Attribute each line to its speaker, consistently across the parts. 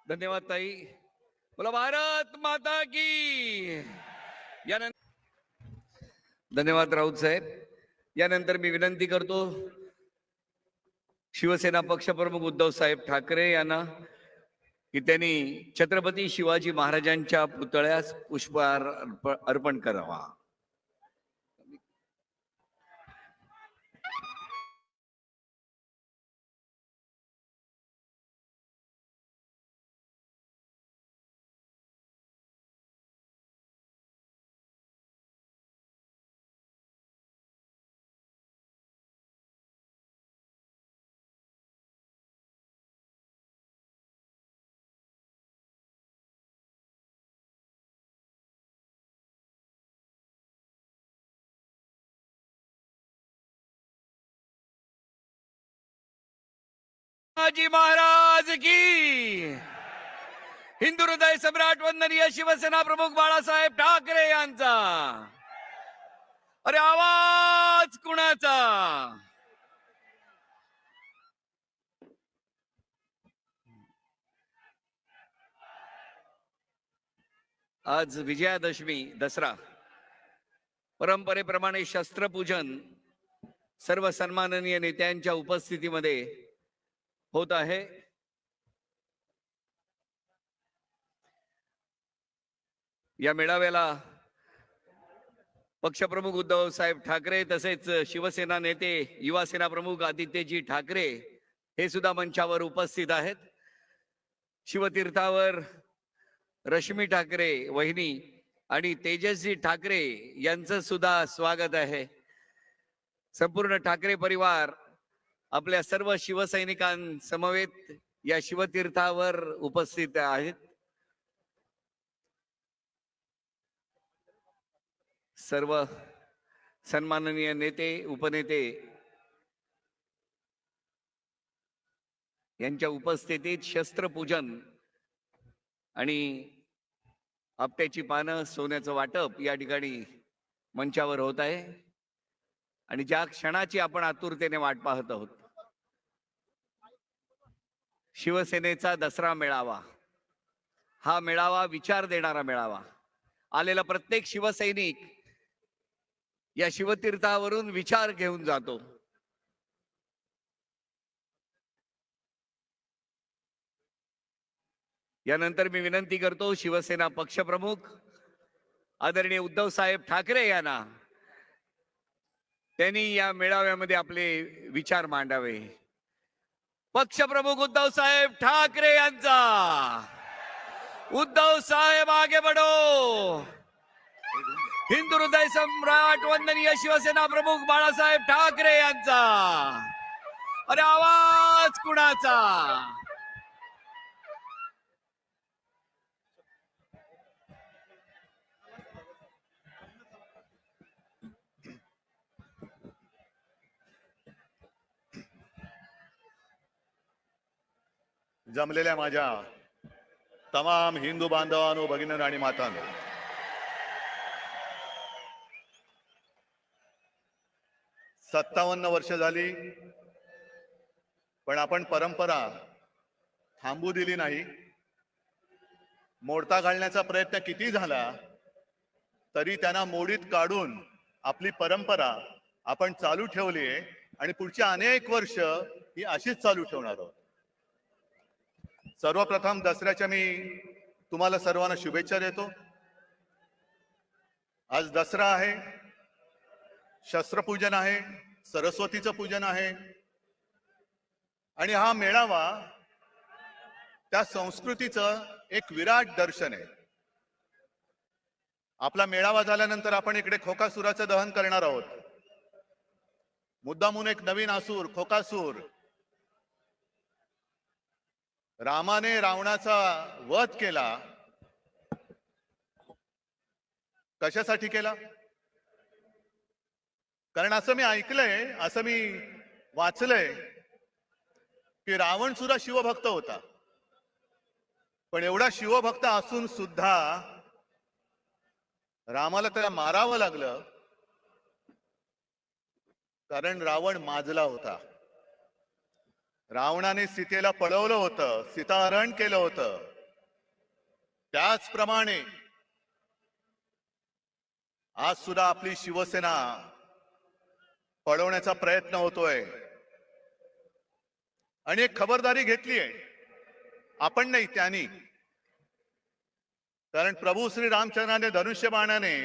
Speaker 1: धन्यवाद ताई. बोला भारत माता की. यानंतर धन्यवाद राऊत साहेब. यानंतर मी विनंती करतो शिवसेना पक्षप्रमुख उद्धव साहेब ठाकरे यांना की त्यांनी छत्रपती शिवाजी महाराजांच्या पुतळ्यास पुष्पहार अर्पण करावा. शिवाजी महाराज की. हिंदू हृदय सम्राट वंदनीय शिवसेना प्रमुख बाळासाहेब ठाकरे यांचा. अरे आवाज कुणाचा. आज विजयादशमी दसरा परंपरेप्रमाणे शस्त्रपूजन सर्व सन्माननीय नेत्यांच्या उपस्थितीमध्ये होत आहे. या मेळाव्याला पक्षप्रमुख उद्धव साहेब ठाकरे तसेच शिवसेना नेते युवा सेना प्रमुख आदित्यजी ठाकरे हे सुद्धा मंचावर उपस्थित आहेत. शिवतीर्थावर रश्मी ठाकरे वहिनी आणि तेजस्वी ठाकरे यांचं सुद्धा स्वागत आहे. संपूर्ण ठाकरे परिवार आपल्या सर्व शिवसैनिकांसमवेत या शिवतीर्थावर उपस्थित आहेत. सर्व सन्माननीय नेते उपनेते यांच्या उपस्थितीत शस्त्रपूजन आणि आपट्याची पानं सोन्याचं वाटप या ठिकाणी मंचावर होत आहे. आणि ज्या क्षणाची आपण आतुरतेने वाट पाहत आहोत, शिवसेनेचा दसरा मेळावा, हा मेळावा विचार देणारा मेळावा. आलेला प्रत्येक शिवसैनिक या शिवतीर्थावरून विचार घेऊन जातो. यानंतर मी विनंती करतो शिवसेना पक्षप्रमुख आदरणीय उद्धव साहेब ठाकरे यांना त्यांनी या मेळाव्यामध्ये आपले विचार मांडावे. पक्षप्रमुख उद्धव साहेब ठाकरे यांचा. उद्धव साहेब आगे बढ़ो. हिंदू हृदय सम्राट वंदनीय शिवसेना प्रमुख बाळासाहेब ठाकरे यांचा. अरे आवाज कुणाचा.
Speaker 2: जमलेल्या माझ्या तमाम हिंदू बांधवांनो, भगिनींनो आणि मातांनो, सत्तावन्न वर्ष झाली, पण आपण परंपरा थांबू दिली नाही. मोडता घालण्याचा प्रयत्न किती झाला तरी त्यांना मोडीत काढून आपली परंपरा आपण चालू ठेवली आहे आणि पुढची अनेक वर्ष ही अशीच चालू ठेवणार आहोत. सर्वप्रथम दसऱ्याच्या मी तुम्हाला सर्वांना शुभेच्छा देतो. आज दसरा आहे, शस्त्रपूजन आहे, सरस्वतीचं पूजन आहे आणि हा मेळावा त्या संस्कृतीचं एक विराट दर्शन आहे. आपला मेळावा झाल्यानंतर आपण इकडे खोकासुराचं दहन करणार आहोत. मुद्दामून एक नवीन असुर खोकासूर, रामाने रावणाचा वध केला. कशासाठी केला? कारण असं मी ऐकलंय, असं मी वाचलंय की रावण सुद्धा शिवभक्त होता. पण एवढा शिवभक्त असून सुद्धा रामाला त्याला मारावं लागलं कारण रावण माजला होता. रावणाने सीतेला पळवलं होतं, सीताहरण केलं होतं. त्याचप्रमाणे आज सुद्धा आपली शिवसेना पळवण्याचा प्रयत्न होतोय आणि एक खबरदारी घेतली आहे. आपण नाही, त्यांनी. कारण प्रभू श्री रामचंद्राने धनुष्यबाणाने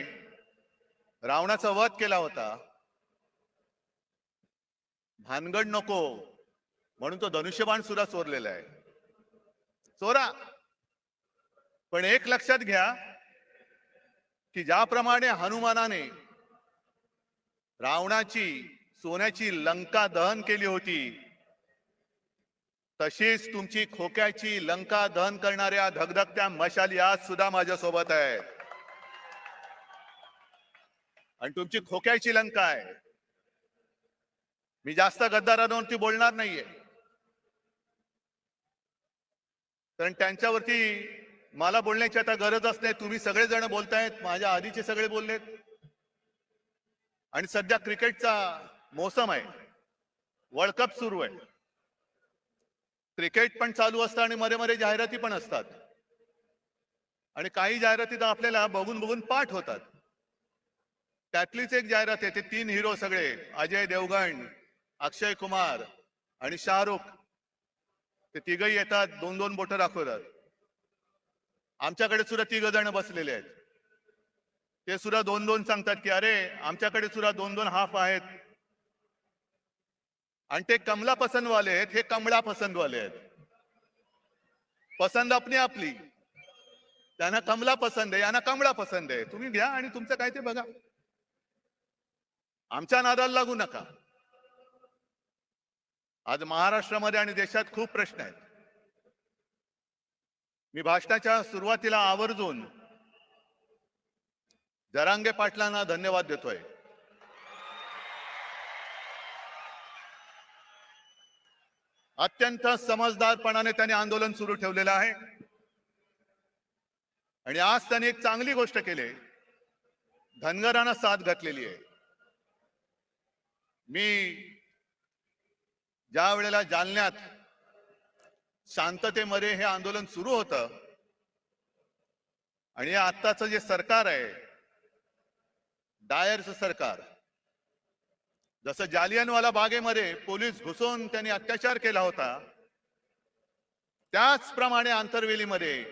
Speaker 2: रावणाचा वध केला होता. भानगड नको म्हणून तो धनुष्यबाण सुद्धा चोरलेला आहे. चोरा, पण एक लक्षात घ्या की ज्याप्रमाणे हनुमानाने रावणाची सोन्याची लंका दहन केली होती, तशीच तुमची खोक्याची लंका दहन करणाऱ्या धगधगत्या मशाली आज सुद्धा माझ्या सोबत आहेत. आणि तुमची खोक्याची लंका आहे. मी जास्त गद्दारांवरती बोलणार नाहीये, कारण त्यांच्यावरती मला बोलण्याची आता गरजच नाही. तुम्ही सगळेजण बोलतायत, माझ्या आधीचे सगळे बोललेत. आणि सध्या क्रिकेटचा मोसम आहे, वर्ल्ड कप सुरू आहे. क्रिकेट पण चालू असतं आणि मरे मरे जाहिराती पण असतात. आणि काही जाहिराती तर आपल्याला बघून बघून पाठ होतात. त्यातलीच एक जाहिरात आहे, ते 3 हिरो सगळे, अजय देवगण, अक्षय कुमार आणि शाहरुख, ते तिघही येतात, 2-2 बोटं दाखवतात. आमच्याकडे सुद्धा 3 जण बसलेले आहेत. ते सुद्धा 2-2 सांगतात की अरे आमच्याकडे सुद्धा 2-2 हाफ आहेत. आणि ते कमला पसंतवाले आहेत, हे कमळा पसंतवाले आहेत. पसंत आपली आपली. त्यांना कमला पसंत आहे, यांना कमळा पसंत आहे. तुम्ही घ्या आणि तुमचं काय ते बघा. आमच्या नादाला लागू नका. आज महाराष्ट्रामध्ये आणि देशात खूप प्रश्न आहेत. मी भाषणाच्या सुरुवातीला आवर्जून जरांगे पाटलांना धन्यवाद देतोय. अत्यंत समजदारपणाने त्यांनी आंदोलन सुरू ठेवलेलं आहे. आणि आज त्यांनी एक चांगली गोष्ट केली, धनगरांना साथ घातलेली आहे. मी ज्या वेळेला जालन्यात शांततेमध्ये हे आंदोलन सुरू होतं आणि आत्ताचं जे सरकार आहे, डायरचं सरकार, जसं जालियनवाला बागेमध्ये पोलीस घुसून त्यांनी अत्याचार केला होता, त्याचप्रमाणे आंतरवेलीमध्ये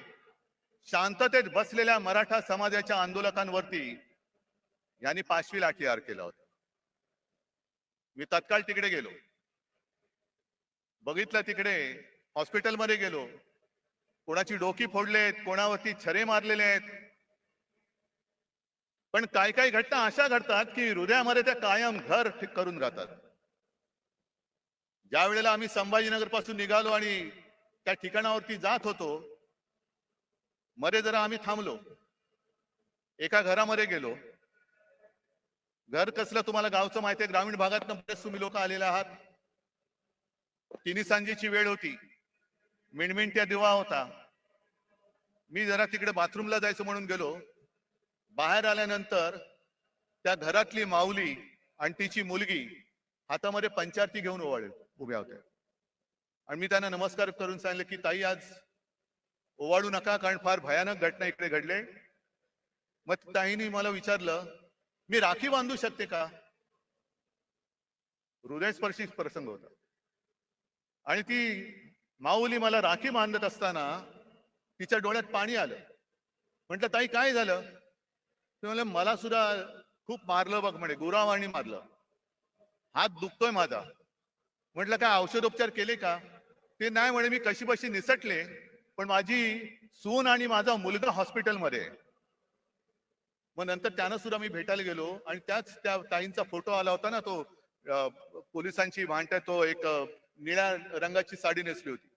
Speaker 2: शांततेत बसलेल्या मराठा समाजाच्या आंदोलकांवरती यांनी 5वी लाठीहार केला होता. मी तत्काळ तिकडे गेलो, बघितलं. तिकडे हॉस्पिटलमध्ये गेलो, कोणाची डोकी फोडलेत, कोणावरती छरे मारलेले आहेत. पण काही काही घटना अशा घडतात की हृदयामध्ये त्या कायम घर करून राहतात. ज्या वेळेला आम्ही संभाजीनगर पासून निघालो आणि त्या ठिकाणावरती जात होतो, मध्ये जरा आम्ही थांबलो. एका घरामध्ये गेलो. घर कसलं तुम्हाला गावचं माहिती आहे, ग्रामीण भागातनं बरेच तुम्ही लोक आलेले आहात. तिन्ही सांजेची वेळ होती, मिणमिणत्या दिवा होता. मी जरा तिकडे बाथरूमला जायचं म्हणून गेलो. बाहेर आल्यानंतर त्या घरातली माऊली आणि तिची मुलगी हातामध्ये पंचारती घेऊन उभ्या होत्या. आणि मी त्यांना नमस्कार करून सांगितलं की ताई, आज ओवाळू नका, कारण फार भयानक घटना इकडे घडले. मग ताईंनी मला विचारलं, मी राखी बांधू शकते का? हृदयस्पर्शी प्रसंग होता. आणि ती माऊली मला राखी बांधत असताना तिच्या डोळ्यात पाणी आलं. म्हटलं ताई काय झालं? ते म्हणलं मला सुद्धा खूप मारलं बघ म्हणे, गुरावानी मारलं, हात दुखतोय माझा. म्हटलं काय औषधोपचार केले का? ते नाही म्हणे, मी कशी बशी निसटले, पण माझी सून आणि माझा मुलगा हॉस्पिटलमध्ये. मग नंतर त्यांना सुद्धा मी भेटायला गेलो आणि त्याच त्या ताईंचा फोटो आला होता ना, तो पोलिसांची भांडत, तो एक निळ्या रंगाची साडी नेसली होती.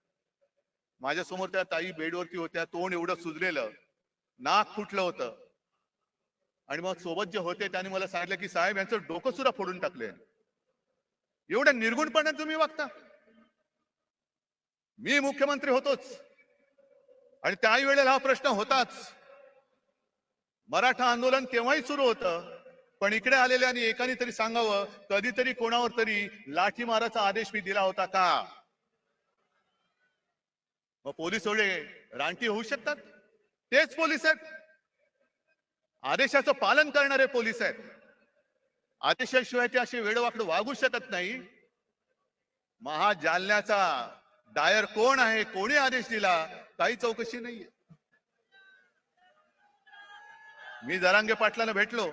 Speaker 2: माझ्यासमोर त्या ताई बेडवरती होत्या, तोंड एवढं सुजलेलं, नाक फुटलं होतं. आणि मग सोबत जे होते त्यांनी मला सांगितलं की साहेब, यांचं डोकं सुद्धा फोडून टाकले. एवढ्या निर्गुणपणे तुम्ही वागता? मी मुख्यमंत्री होतोच आणि त्याही वेळेला हा प्रश्न होताच. मराठा आंदोलन तेव्हाही सुरू होतं, पण इकडे आलेल्यानी एकाने तरी सांगावं, कधीतरी कोणावर तरी लाठी माराचा आदेश मी दिला होता का? मग पोलीस एवढे रानटी होऊ शकतात? तेच पोलीस आहेत, आदेशाचं पालन करणारे पोलीस आहेत. आदेशाशिवाय ते असे वेडवाकडे वागू शकत नाही. महाजालन्याचा डायर कोण आहे, कोणी आदेश दिला, काही चौकशी नाहीये. मी जरांगे पाटलांना भेटलो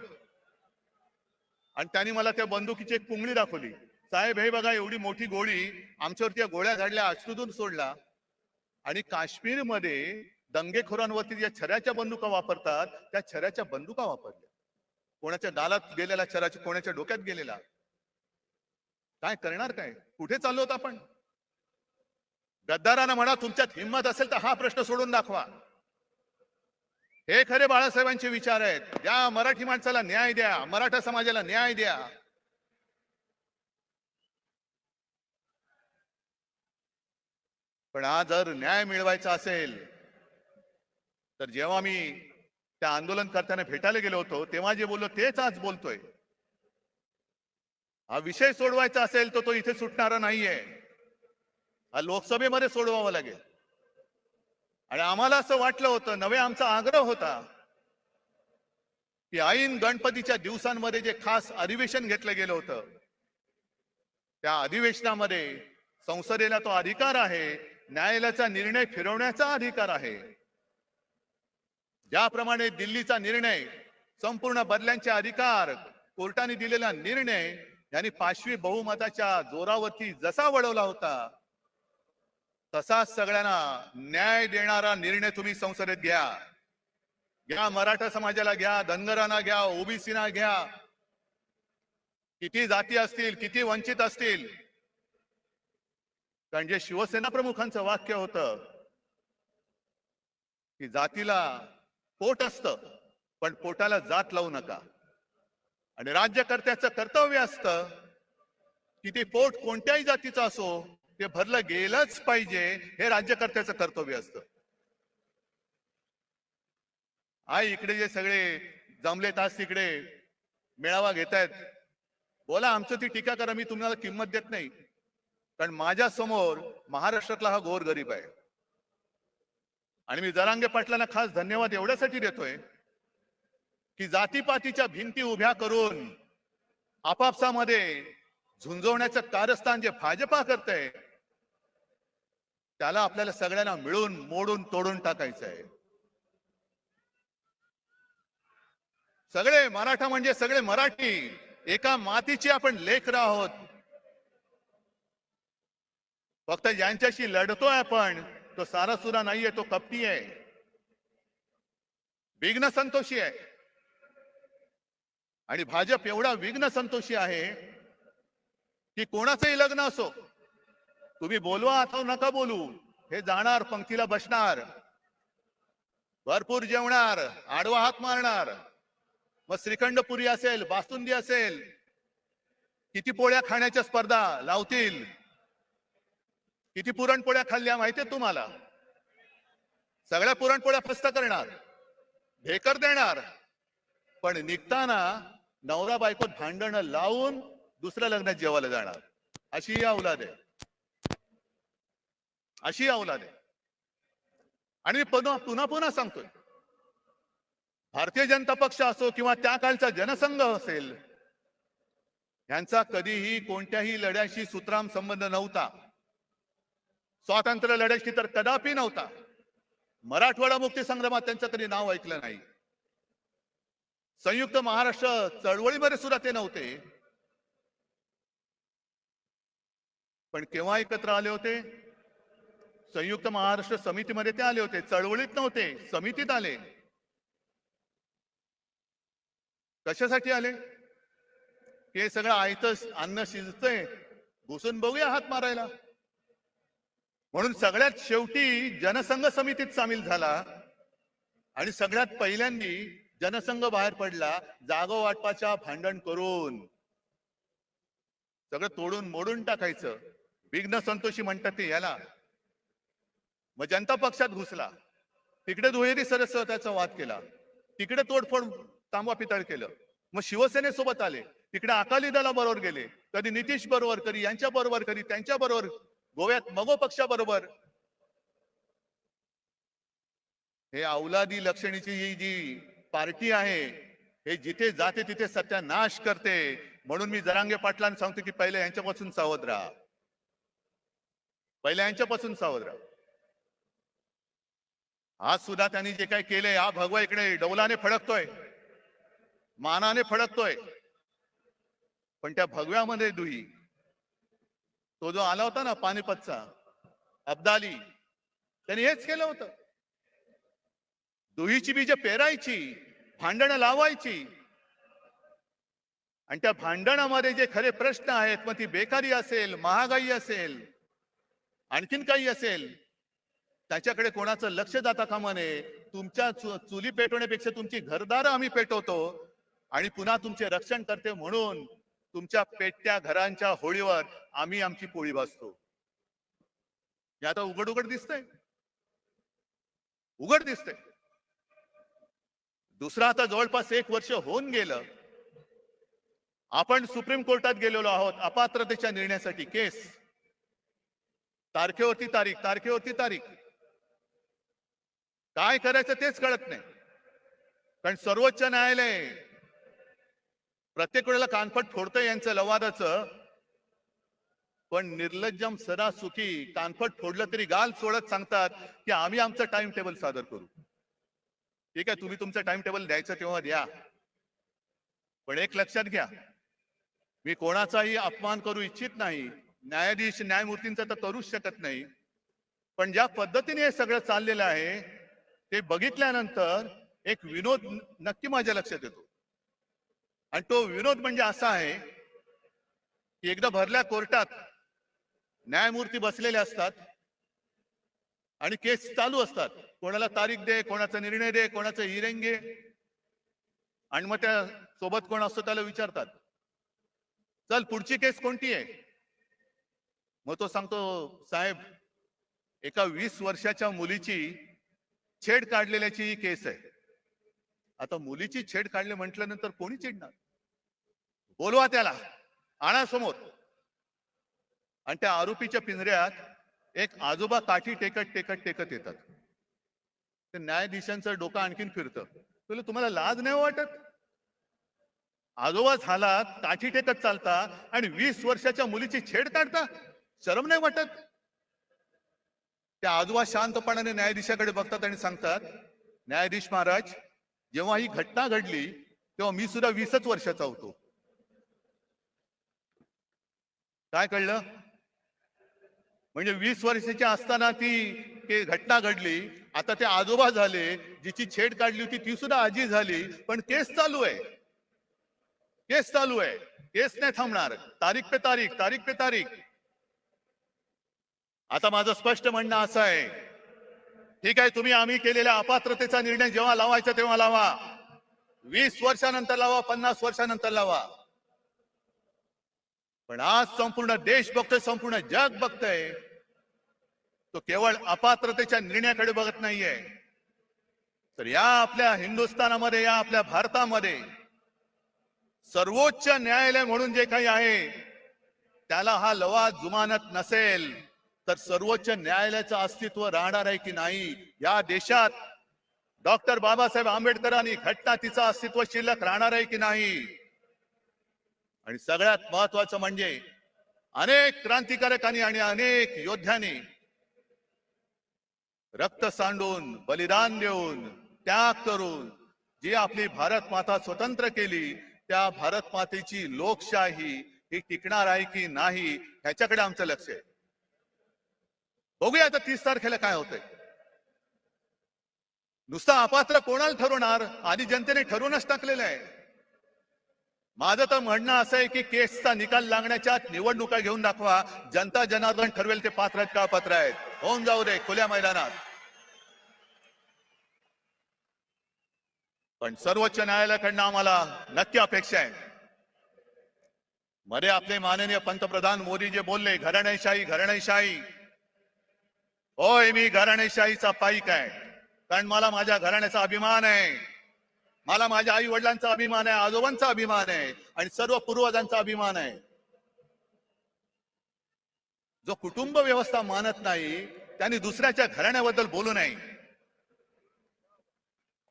Speaker 2: आणि त्यांनी मला त्या बंदुकीची एक पुंगळी दाखवली. साहेब हे बघा, एवढी मोठी गोळी, आमच्यावरती या गोळ्या झाडल्या, अश्रूतून सोडला. आणि काश्मीरमध्ये दंगेखोरांवरती ज्या छऱ्याच्या बंदुका वापरतात, त्या छऱ्याच्या बंदुका वापरल्या. कोणाच्या गालात गेलेला छराची, कोणाच्या डोक्यात गेलेला. काय करणार, काय कुठे चाललो होतो आपण? गद्दारांना म्हणा, तुमच्यात हिंमत असेल तर हा प्रश्न सोडून दाखवा. हे खरे बाळासाहेबांचे विचार आहेत. द्या मराठी माणसाला न्याय द्या, मराठा समाजाला न्याय द्या. पण आज जर न्याय मिळवायचा असेल तर जेव्हा मी त्या आंदोलनकर्त्यांना भेटायला गेलो होतो तेव्हा जे बोललो तेच आज बोलतोय. हा विषय सोडवायचा असेल तर तो इथे सुटणारा नाहीये, हा लोकसभेमध्ये सोडवावा लागेल. आणि आम्हाला असं वाटलं होतं, नवे आमचा आग्रह होता की ऐन गणपतीच्या दिवसांमध्ये जे खास अधिवेशन घेतलं गेलं होतं, त्या अधिवेशनामध्ये संसदेला तो अधिकार आहे, न्यायालयाचा निर्णय फिरवण्याचा अधिकार आहे. ज्याप्रमाणे दिल्लीचा निर्णय, संपूर्ण बदल्यांचे अधिकार, कोर्टाने दिलेला निर्णय यांनी 5वी बहुमताच्या जोरावरती जसा वळवला होता, तसाच सगळ्यांना न्याय देणारा निर्णय तुम्ही संसदेत घ्या. घ्या, मराठा समाजाला घ्या, धनगरांना घ्या, ओबीसीना घ्या, किती जाती असतील, किती वंचित असतील. कारण जे शिवसेना प्रमुखांचं वाक्य होतं की जातीला पोट असतं पण पोटाला जात लावू नका. आणि राज्यकर्त्याचं कर्तव्य असतं की ते पोट कोणत्याही जातीचं असो, ते भरलं गेलंच पाहिजे, हे राज्यकर्त्याचं कर्तव्य असतं. आई इकडे जे सगळे जमलेत आज तिकडे मेळावा घेतायत, बोला, आमचं ती टीका करा, मी तुम्हाला किंमत देत नाही. कारण माझ्या समोर महाराष्ट्रातला हा गोरगरीब आहे. आणि मी जरांगे पाटलांना खास धन्यवाद एवढ्यासाठी देतोय की जातीपातीच्या भिंती उभ्या करून आपापसामध्ये झुंजवण्याचं कारस्थान जे भाजपा करते, त्याला आपल्याला सगळ्यांना मिळून मोडून तोडून टाकायचं आहे. सगळे मराठा म्हणजे सगळे मराठी, एका मातीची आपण लेकर आहोत. फक्त ज्यांच्याशी लढतोय आपण, तो सारासुरा नाहीये, तो कपटी आहे, विघ्न संतोषी आहे. आणि भाजप एवढा विघ्न संतोषी आहे की कोणाचंही लग्न असो, तुम्ही बोलवा अथवा नका बोलू, हे जाणार, पंक्तीला बसणार, भरपूर जेवणार, आडवा हात मारणार. मग श्रीखंड पुरी असेल, बासुंदी असेल, किती पोळ्या खाण्याच्या स्पर्धा लावतील. किती पुरणपोळ्या खाल्ल्या माहितीये तुम्हाला? सगळ्या पुरणपोळ्या फस्त करणार, ढेकर देणार, पण निघताना नवरा बायकोत भांडणं लावून दुसऱ्या लग्नात जेवायला जाणार. अशी ही औलाद आहे, अशी औलाद आहे. आणि पुन्हा पुन्हा पुन्हा सांगतोय, भारतीय जनता पक्ष असो किंवा त्या काळचा जनसंघ असेल, यांचा कधीही कोणत्याही लढ्याशी सुतराम संबंध नव्हता. स्वातंत्र्य लढ्याशी तर कदापि नव्हता. मराठवाडा मुक्ती संग्रामात त्यांचं कधी नाव ऐकलं नाही. संयुक्त महाराष्ट्र चळवळीमध्ये सुद्धा ते नव्हते. पण केव्हा एकत्र आले होते? संयुक्त महाराष्ट्र समितीमध्ये ते आले होते. चळवळीत नव्हते, समितीत आले. कशासाठी आले? हे सगळं आयतं अन्न शिजतंय, घुसून बघूया हात मारायला. म्हणून सगळ्यात शेवटी जनसंघ समितीत सामील झाला आणि सगळ्यात पहिल्यांदी जनसंघ बाहेर पडला, जागा वाटपाच्या भांडण करून सगळं तोडून मोडून टाकायचं. विघ्न संतोषी म्हणतात ते याला. मग जनता पक्षात घुसला, तिकडे दुहेरी सदस्यत्वाचा वाद केला, तिकडे तोडफोड तांबा पितळ केलं. मग शिवसेनेसोबत आले, तिकडे अकाली दलाबरोबर गेले, कधी नितीश बरोबर, कधी यांच्या बरोबर, कधी त्यांच्या बरोबर, गोव्यात मगो पक्षाबरोबर. हे अवलादी लक्षणीची ही जी पार्टी आहे, हे जिथे जाते तिथे सत्यानाश करते. म्हणून मी जरांगे पाटलांना सांगतो की पहिले यांच्यापासून सावध राहा, पहिले यांच्यापासून सावध राहा. आज सुद्धा त्यांनी जे काही केलंय, हा भगवा इकडे डौलाने फडकतोय, मानाने फडकतोय, पण त्या भगव्यामध्ये दुही, तो जो आला होता ना पानिपतचा अब्दाली, त्यांनी हेच केलं होतं. दुहीची बीज पेरायची, भांडणं लावायची, आणि त्या भांडणामध्ये जे खरे प्रश्न आहेत, मग ती बेकारी असेल, महागाई असेल, आणखीन काही असेल, त्याच्याकडे कोणाचं लक्ष जाता कामा नये. तुमच्या चुली पेटवण्यापेक्षा तुमची घरदारं आम्ही पेटवतो आणि पुन्हा तुमचे रक्षण करते, म्हणून तुमच्या पेटत्या घरांच्या होळीवर आम्ही आमची पोळी भाजतो. हे आता उघड उघड दिसतंय, उघड दिसतंय. दुसरा आता जवळपास 1 वर्ष होऊन गेलं. आपण सुप्रीम कोर्टात गेलेलो आहोत अपात्रतेच्या निर्णयासाठी. केस तारखेवरती तारीख, तारखेवरती तारीख. काय करायचं तेच कळत नाही. कारण सर्वोच्च न्यायालय प्रत्येक वेळेला कानफट फोडतं यांचं लवादाचं, पण निर्लज्जम सरासुखी कानफट फोडलं तरी गाल सोडत सांगतात की आम्ही आमचं टाइम टेबल सादर करू. ठीक आहे, तुम्ही तुमचं टाइम टेबल द्यायचं तेव्हा द्या, पण एक लक्षात घ्या, मी कोणाचाही अपमान करू इच्छित नाही, न्यायाधीश न्यायमूर्तींचा तर करूच शकत नाही, पण ज्या पद्धतीने हे सगळं चाललेलं आहे ते बघितल्यानंतर एक विनोद नक्की माझ्या लक्षात येतो. आणि तो विनोद म्हणजे असा आहे की एकदा भरल्या कोर्टात न्यायमूर्ती बसलेले असतात आणि केस चालू असतात. कोणाला तारीख दे, कोणाचा निर्णय दे, कोणाचं हिअरिंग घे, आणि मग त्या सोबत कोण असतो त्याला विचारतात, चल पुढची केस कोणती आहे? मग तो सांगतो, साहेब एका 20 वर्षाच्या मुलीची छेड काढलेल्याची ही केस आहे. आता मुलीची छेड काढले म्हटल्यानंतर कोणी चिडणार? बोलवा त्याला, आणा समोर. आणि त्या आरोपीच्या पिंजऱ्यात एक आजोबा काठी टेकत टेकत टेकत येतात. ते न्यायाधीशांचं डोकं आणखीन फिरतं. तुम्हाला लाज नाही वाटत? आजोबा झाला, काठी टेकत चालता आणि 20 वर्षाच्या मुलीची छेड काढता, शरम नाही वाटत? त्या आजोबा शांतपणाने न्यायाधीशाकडे बघतात आणि सांगतात, न्यायाधीश महाराज, जेव्हा ही घटना घडली तेव्हा मी सुद्धा 20च वर्षाचा होतो. काय कळलं? म्हणजे 20 वर्षाची असताना ती घटना घडली, आता ते आजोबा झाले, जिची छेड काढली होती ती सुद्धा आजी झाली, पण केस चालू आहे, केस चालू आहे, केस नाही थांबणार, तारीख पे तारीख, तारीख पे तारीख. आता माझं स्पष्ट म्हणणं असं आहे, ठीक आहे, तुम्ही आम्ही केलेल्या अपात्रतेचा निर्णय जेव्हा लावायचा तेव्हा लावा, 20 वर्षानंतर लावा, 50 वर्षानंतर लावा, पण आज संपूर्ण देश बघतोय, संपूर्ण जग बघतोय, तो केवळ अपात्रतेच्या निर्णयाकडे बघत नाहीये, तर या आपल्या हिंदुस्थानामध्ये, या आपल्या भारतामध्ये सर्वोच्च न्यायालय म्हणून जे काही आहे त्याला हा लवाद जुमानत नसेल तर सर्वोच्च न्यायालयाचं अस्तित्व राहणार आहे की नाही? या देशात डॉक्टर बाबासाहेब आंबेडकरांनी घटना तिचं अस्तित्व शिल्लक राहणार आहे की नाही? आणि सगळ्यात महत्वाचं म्हणजे अनेक क्रांतिकारकांनी आणि अनेक योद्ध्यांनी रक्त सांडून, बलिदान देऊन, त्याग करून जी आपली भारत माता स्वतंत्र केली, त्या भारत मातेची लोकशाही ही टिकणार आहे की नाही ह्याच्याकडे आमचं लक्ष आहे. बघूया आता 30 तारखेला काय होतंय. नुसता अपात्र कोणाला ठरवणार? आधी जनतेने ठरवूनच टाकलेलं आहे. माझं तर म्हणणं असं आहे की केसचा निकाल लागण्याच्या निवडणुका घेऊन दाखवा, जनता जनार्दन ठरवेल ते पात्र आहेत का अपात्र आहेत, होऊन जाऊ दे खुल्या मैदानात. पण सर्वोच्च न्यायालयाकडनं आम्हाला नक्की अपेक्षा आहे. मध्ये आपले माननीय पंतप्रधान मोदी जे बोलले, घराणेशाही घराणेशाही, होय मी घराणेशाहीचा पाईक आहे, कारण मला माझ्या घराण्याचा अभिमान आहे, मला माझ्या आई वडिलांचा अभिमान आहे, आजोबांचा अभिमान आहे आणि सर्व पूर्वजांचा अभिमान आहे. जो कुटुंब व्यवस्था मानत नाही त्यांनी दुसऱ्याच्या घराण्याबद्दल बोलू नये.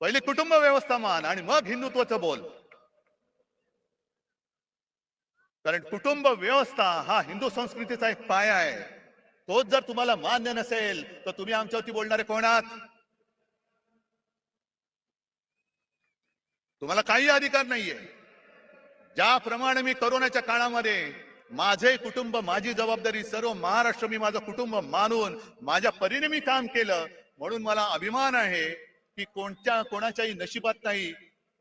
Speaker 2: पहिले कुटुंब व्यवस्था मान आणि मग हिंदुत्वाचं बोल. कारण कुटुंब व्यवस्था हा हिंदू संस्कृतीचा एक पाया आहे. तोच जर तुम्हाला मान्य नसेल तर तुम्ही आमच्यावरती बोलणारे कोण आहात? तुम्हाला काही अधिकार नाहीये. ज्याप्रमाणे मी कोरोनाच्या काळामध्ये माझे कुटुंब, माझी जबाबदारी, सर्व महाराष्ट्र मी माझं कुटुंब मानून माझ्या परीने मी काम केलं, म्हणून मला अभिमान आहे की कोणाच्याही नशिबात नाही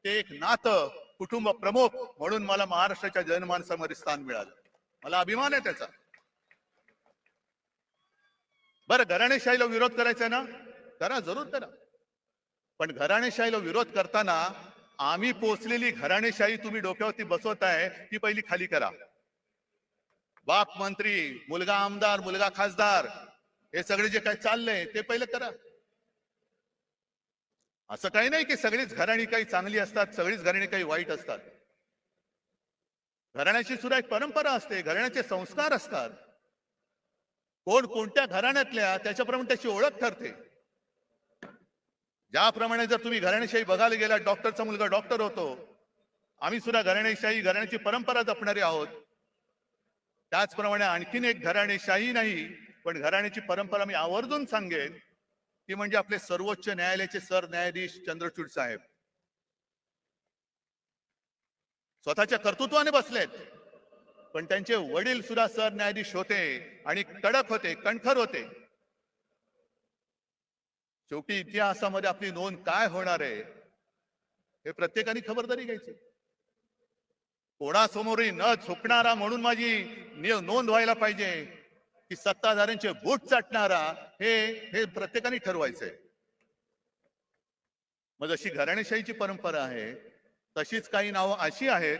Speaker 2: ते एक नातं कुटुंब प्रमुख म्हणून मला महाराष्ट्राच्या जनमानसामध्ये स्थान मिळालं. मला अभिमान आहे त्याचा. बरं, घराणेशाहीला विरोध करायचा ना, करा, जरूर करा. पण घराणेशाहीला विरोध करताना आम्ही पोचलेली घराणेशाही तुम्ही डोक्यावरती बसवताय ती पहिली खाली करा. बाप मंत्री, मुलगा आमदार, मुलगा खासदार, हे सगळे जे काही चाललंय ते पहिलं करा. असं काही नाही की सगळीच घराणी काही चांगली असतात, सगळीच घराणी काही वाईट असतात. घराण्याची सुद्धा एक परंपरा असते, घराण्याचे संस्कार असतात. कोण कोणत्या घराण्यातल्या त्याच्याप्रमाणे त्याची ओळख ठरते. ज्याप्रमाणे जर तुम्ही घराणेशाही बघायला गेला, डॉक्टरचा मुलगा डॉक्टर होतो, आम्ही सुद्धा घराणेशाही, घराण्याची परंपरा जपणारे आहोत. त्याचप्रमाणे आणखीन एक घराणेशाही नाही पण घराण्याची परंपरा मी आवर्जून सांगेन ती म्हणजे आपले सर्वोच्च न्यायालयाचे सरन्यायाधीश चंद्रचूड साहेब. स्वतःच्या कर्तृत्वाने बसलेत, पण त्यांचे वडील सुद्धा सरन्यायाधीश होते आणि कडक होते, कणखर होते. शेवटी इतिहासामध्ये आपली नोंद काय होणार आहे हे प्रत्येकाने खबरदारी घ्यायची. कोणासमोरही न झुकणारा म्हणून माझी नोंद व्हायला पाहिजे की सत्ताधाऱ्यांचे बूट चाटणारा, हे प्रत्येकाने ठरवायचंय. मग जशी घराणेशाहीची परंपरा आहे तशीच काही नावं अशी आहेत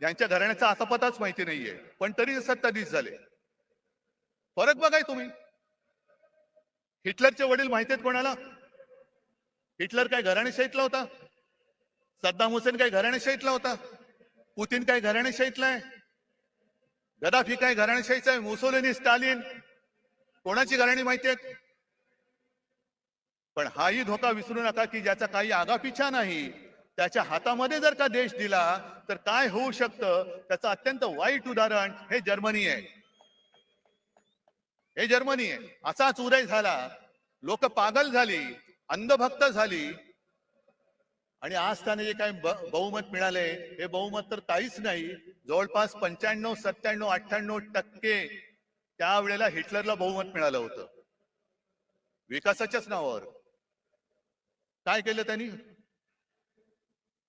Speaker 2: ज्यांच्या घराण्याचा आतापताच माहिती नाहीये पण तरी सत्ताधीश झाले. फरक बघाय तुम्ही. हिटलरचे वडील माहिती आहेत कोणाला? हिटलर काय घराणेशाहीतला होता? सद्दाम हुसेन काय घराणेशाहीतला होता? पुतीन काय घराणेशाहीतला आहे? गदाफी काय घराणेशाहीचा आहे? मुसोलिनी, स्टालिन, कोणाची घराणी माहिती आहेत? पण हाही धोका विसरू नका की ज्याचा काही आगापिछा नाही त्याच्या हातामध्ये जर का देश दिला तर काय होऊ शकतं त्याचं अत्यंत वाईट उदाहरण हे जर्मनी आहे. हे जर्मनी आहे. असाच उदय झाला, लोक पागल झाली, अंधभक्त झाली आणि आज त्याने जे काही बहुमत मिळाले हे बहुमत तर काहीच नाही. जवळपास 95, 97, 98% त्यावेळेला हिटलरला बहुमत मिळालं होतं विकासाच्याच नावावर. काय केलं त्यांनी?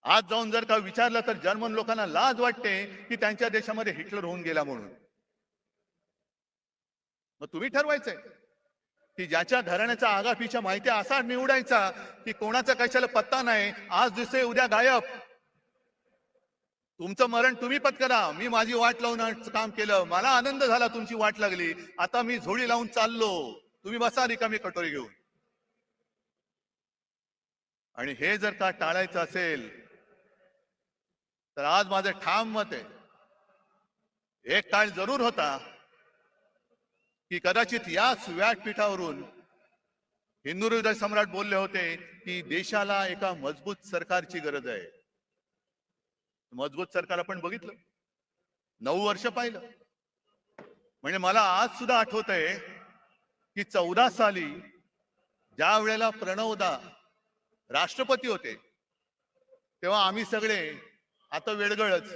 Speaker 2: आज जाऊन जर का विचारलं तर जर्मन लोकांना लाज वाटते की त्यांच्या देशामध्ये हिटलर होऊन गेला म्हणून. मग तुम्ही ठरवायचंय की ज्याच्या घराण्याचा आगापिछा माहिती असा निवडायचा की कोणाचा कशाला पत्ता नाही, आज दिसे उद्या गायब. तुमचं मरण तुम्ही पत्करा. मी माझी वाट लावून काम केलं, मला आनंद झाला तुमची वाट लागली, आता मी झोळी लावून चाललो, तुम्ही बसा रिकामी कटोरी घेऊन. आणि हे जर का टाळायचं असेल तर आज माझं ठाम मत आहे, एक काळ जरूर होता की कदाचित याच व्यासपीठावरून हिंदू हृदय सम्राट बोलले होते की देशाला एका मजबूत सरकारची गरज आहे. मजबूत सरकार आपण बघितलं, 9 वर्ष पाहिलं. म्हणजे मला आज सुद्धा आठवत आहे की 14 साली ज्या वेळेला प्रणवदा राष्ट्रपती होते तेव्हा आम्ही सगळे, आता वेळगळच,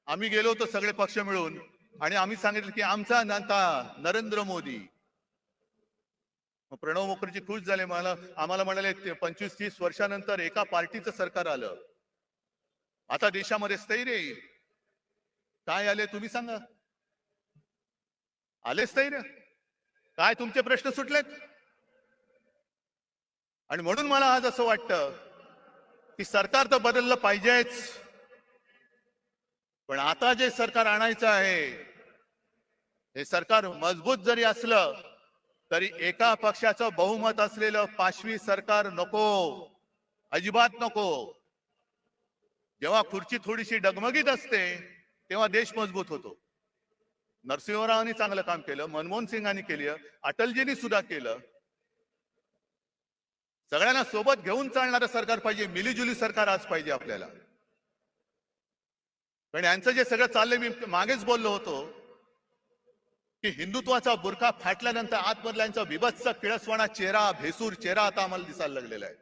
Speaker 2: आम्ही गेलो होतो सगळे पक्ष मिळून आणि आम्ही सांगितलं की आमचा नेता नरेंद्र मोदी. प्रणव मुखर्जी खुश झाले, आम्हाला म्हणाले 25-30 वर्षानंतर एका पार्टीचं सरकार आलं, आता देशामध्ये स्थैर्य येईल. काय आले तुम्ही सांगा? आले स्थैर्य? काय तुमचे प्रश्न सुटलेत? आणि म्हणून मला आज असं वाटतं की सरकार तर बदललं पाहिजेच, पण आता जे सरकार आणायचं आहे हे सरकार मजबूत जरी असलं तरी एका पक्षाचं बहुमत असलेलं पाशवी सरकार नको, अजिबात नको. जेव्हा खुर्ची थोडीशी डगमगीत असते तेव्हा देश मजबूत होतो. नरसिंहरावांनी चांगलं काम केलं, मनमोहन सिंगांनी केलं, अटलजींनी सुद्धा केलं. सगळ्यांना सोबत घेऊन चालणारं सरकार पाहिजे, मिलीजुली सरकार आज पाहिजे आपल्याला. पण यांचं जे सगळं चाललंय, मी मागेच बोललो होतो की हिंदुत्वाचा बुरखा फाटल्यानंतर आतमधल्यांचा बिभत्स किळसवाणा चेहरा, भेसूर चेहरा आता आम्हाला दिसायला लागलेला आहे.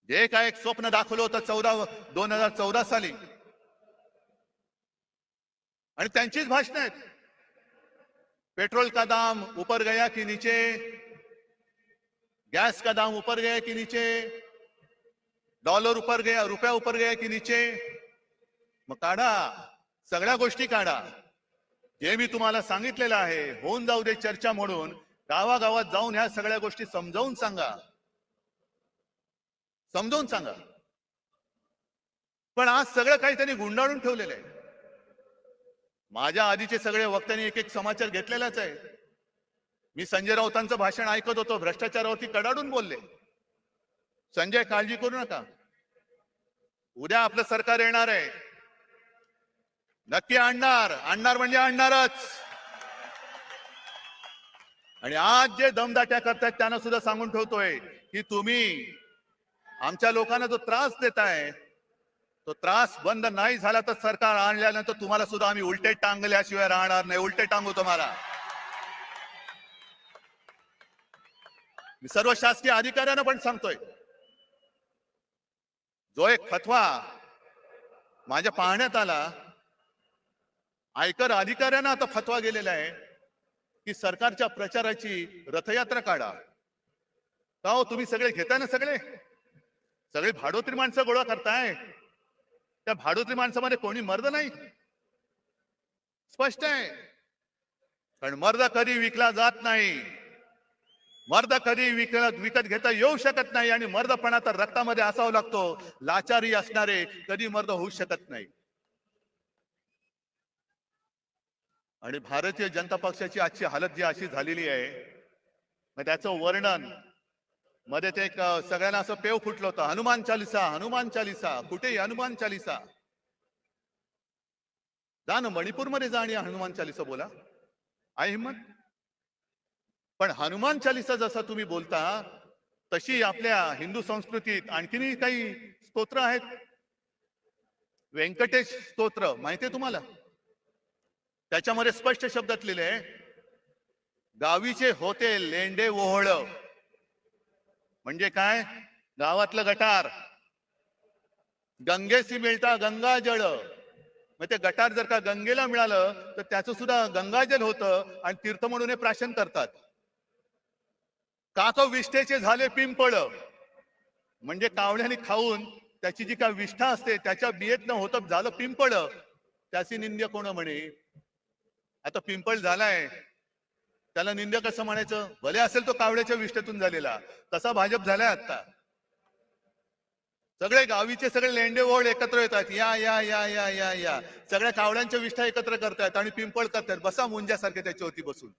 Speaker 2: जे काय एक स्वप्न दाखवलं होतं 2014 साली, आणि त्यांचीच भाषणं आहेत. पेट्रोल का दाम ऊपर गया कि नीचे, गैस का दाम ऊपर गया कि नीचे, डॉलर ऊपर गया, रुपया ऊपर गया कि नीचे. मग काढा, सगळ्या गोष्टी काढा. जे मी तुम्हाला सांगितलेलं आहे, होऊन जाऊ दे चर्चा म्हणून गावागावात जाऊन ह्या सगळ्या गोष्टी समजावून सांगा, समजावून सांगा. पण आज सगळं काही त्यांनी गुंडाळून ठेवलेलं आहे. माझ्या आधीचे सगळे वक्त्यांनी एक एक समाचार घेतलेलाच आहे. मी संजय राऊतांचं भाषण ऐकत होतो, भ्रष्टाचारावरती कडाडून बोलले. संजय, काळजी करू नका, उद्या आपलं सरकार येणार आहे, नक्की आणणार, आणणार म्हणजे आणणारच. आणि आज जे दमदाट्या करतायत त्यांना सुद्धा सांगून ठेवतोय की तुम्ही आमच्या लोकांना जो त्रास देताय, तो त्रास बंद नाही झाला तर सरकार आणल्यानंतर तुम्हाला सुद्धा आम्ही उलटे टांगल्याशिवाय राहणार नाही. उलटे टांगू तुम्हाला. मी सर्व शासकीय अधिकाऱ्यांना पण सांगतोय, जो एक फतवा माझ्या पाहण्यात आला, आयकर अधिकाऱ्यांना आता फतवा गेलेला आहे की सरकारच्या प्रचाराची रथयात्रा काढा. का हो, तुम्ही सगळे घेताय ना, सगळे भाडोत्री माणसं गोळा करताय. त्या भाडोत्री माणसामध्ये कोणी मर्द नाही, स्पष्ट आहे. कारण मर्द कधी विकला जात नाही, मर्द कधी विकत घेता येऊ शकत नाही. आणि मर्दपणा तर रक्तामध्ये असावा लागतो. लाचारी असणारे कधी मर्द होऊ शकत नाही. आणि भारतीय जनता पक्षाची आजची हालत जी अशी झालेली आहे, मग त्याचं वर्णन मध्ये ते एक सगळ्यांना असं पेव फुटलं होतं, हनुमान चालिसा, हनुमान चालिसा. कुठेही हनुमान चालिसा. जा ना मणिपूरमध्ये जा आणि हनुमान चालिसा बोला, आहे हिम्मत. पण हनुमान चालिसा जसा तुम्ही बोलता, तशी आपल्या हिंदू संस्कृतीत आणखीनही काही स्तोत्र आहेत. व्यंकटेश स्तोत्र माहितीये तुम्हाला? त्याच्यामध्ये स्पष्ट शब्दात लिहिले, गावीचे होते लेंडे ओहळ. म्हणजे काय? गावातलं गटार. गंगेसी मिळता गंगा जळ. मग ते गटार जर का गंगेला मिळालं तर त्याचं सुद्धा गंगाजल होतं आणि तीर्थ म्हणून हे प्राशन करतात. काक विष्ठेचे झाले पिंपळ. म्हणजे कावळ्याने खाऊन त्याची जी काय विष्ठा असते त्याच्या बियेतनं होतं झालं पिंपळ. त्याची निंद्य कोण म्हणे? आता पिंपळ झालाय, त्याला निंद्य कसं म्हणायचं? भले असेल तो कावळ्याच्या विष्ठेतून झालेला. तसा भाजप झालाय आता. सगळे गावीचे सगळे लेंडे ओळ एकत्र येतात, या या या या या या सगळ्या कावळ्यांच्या विष्ठा एकत्र करतायत आणि पिंपळ करतायत. बसा मुंज्यासारखे त्याच्यावरती बसून.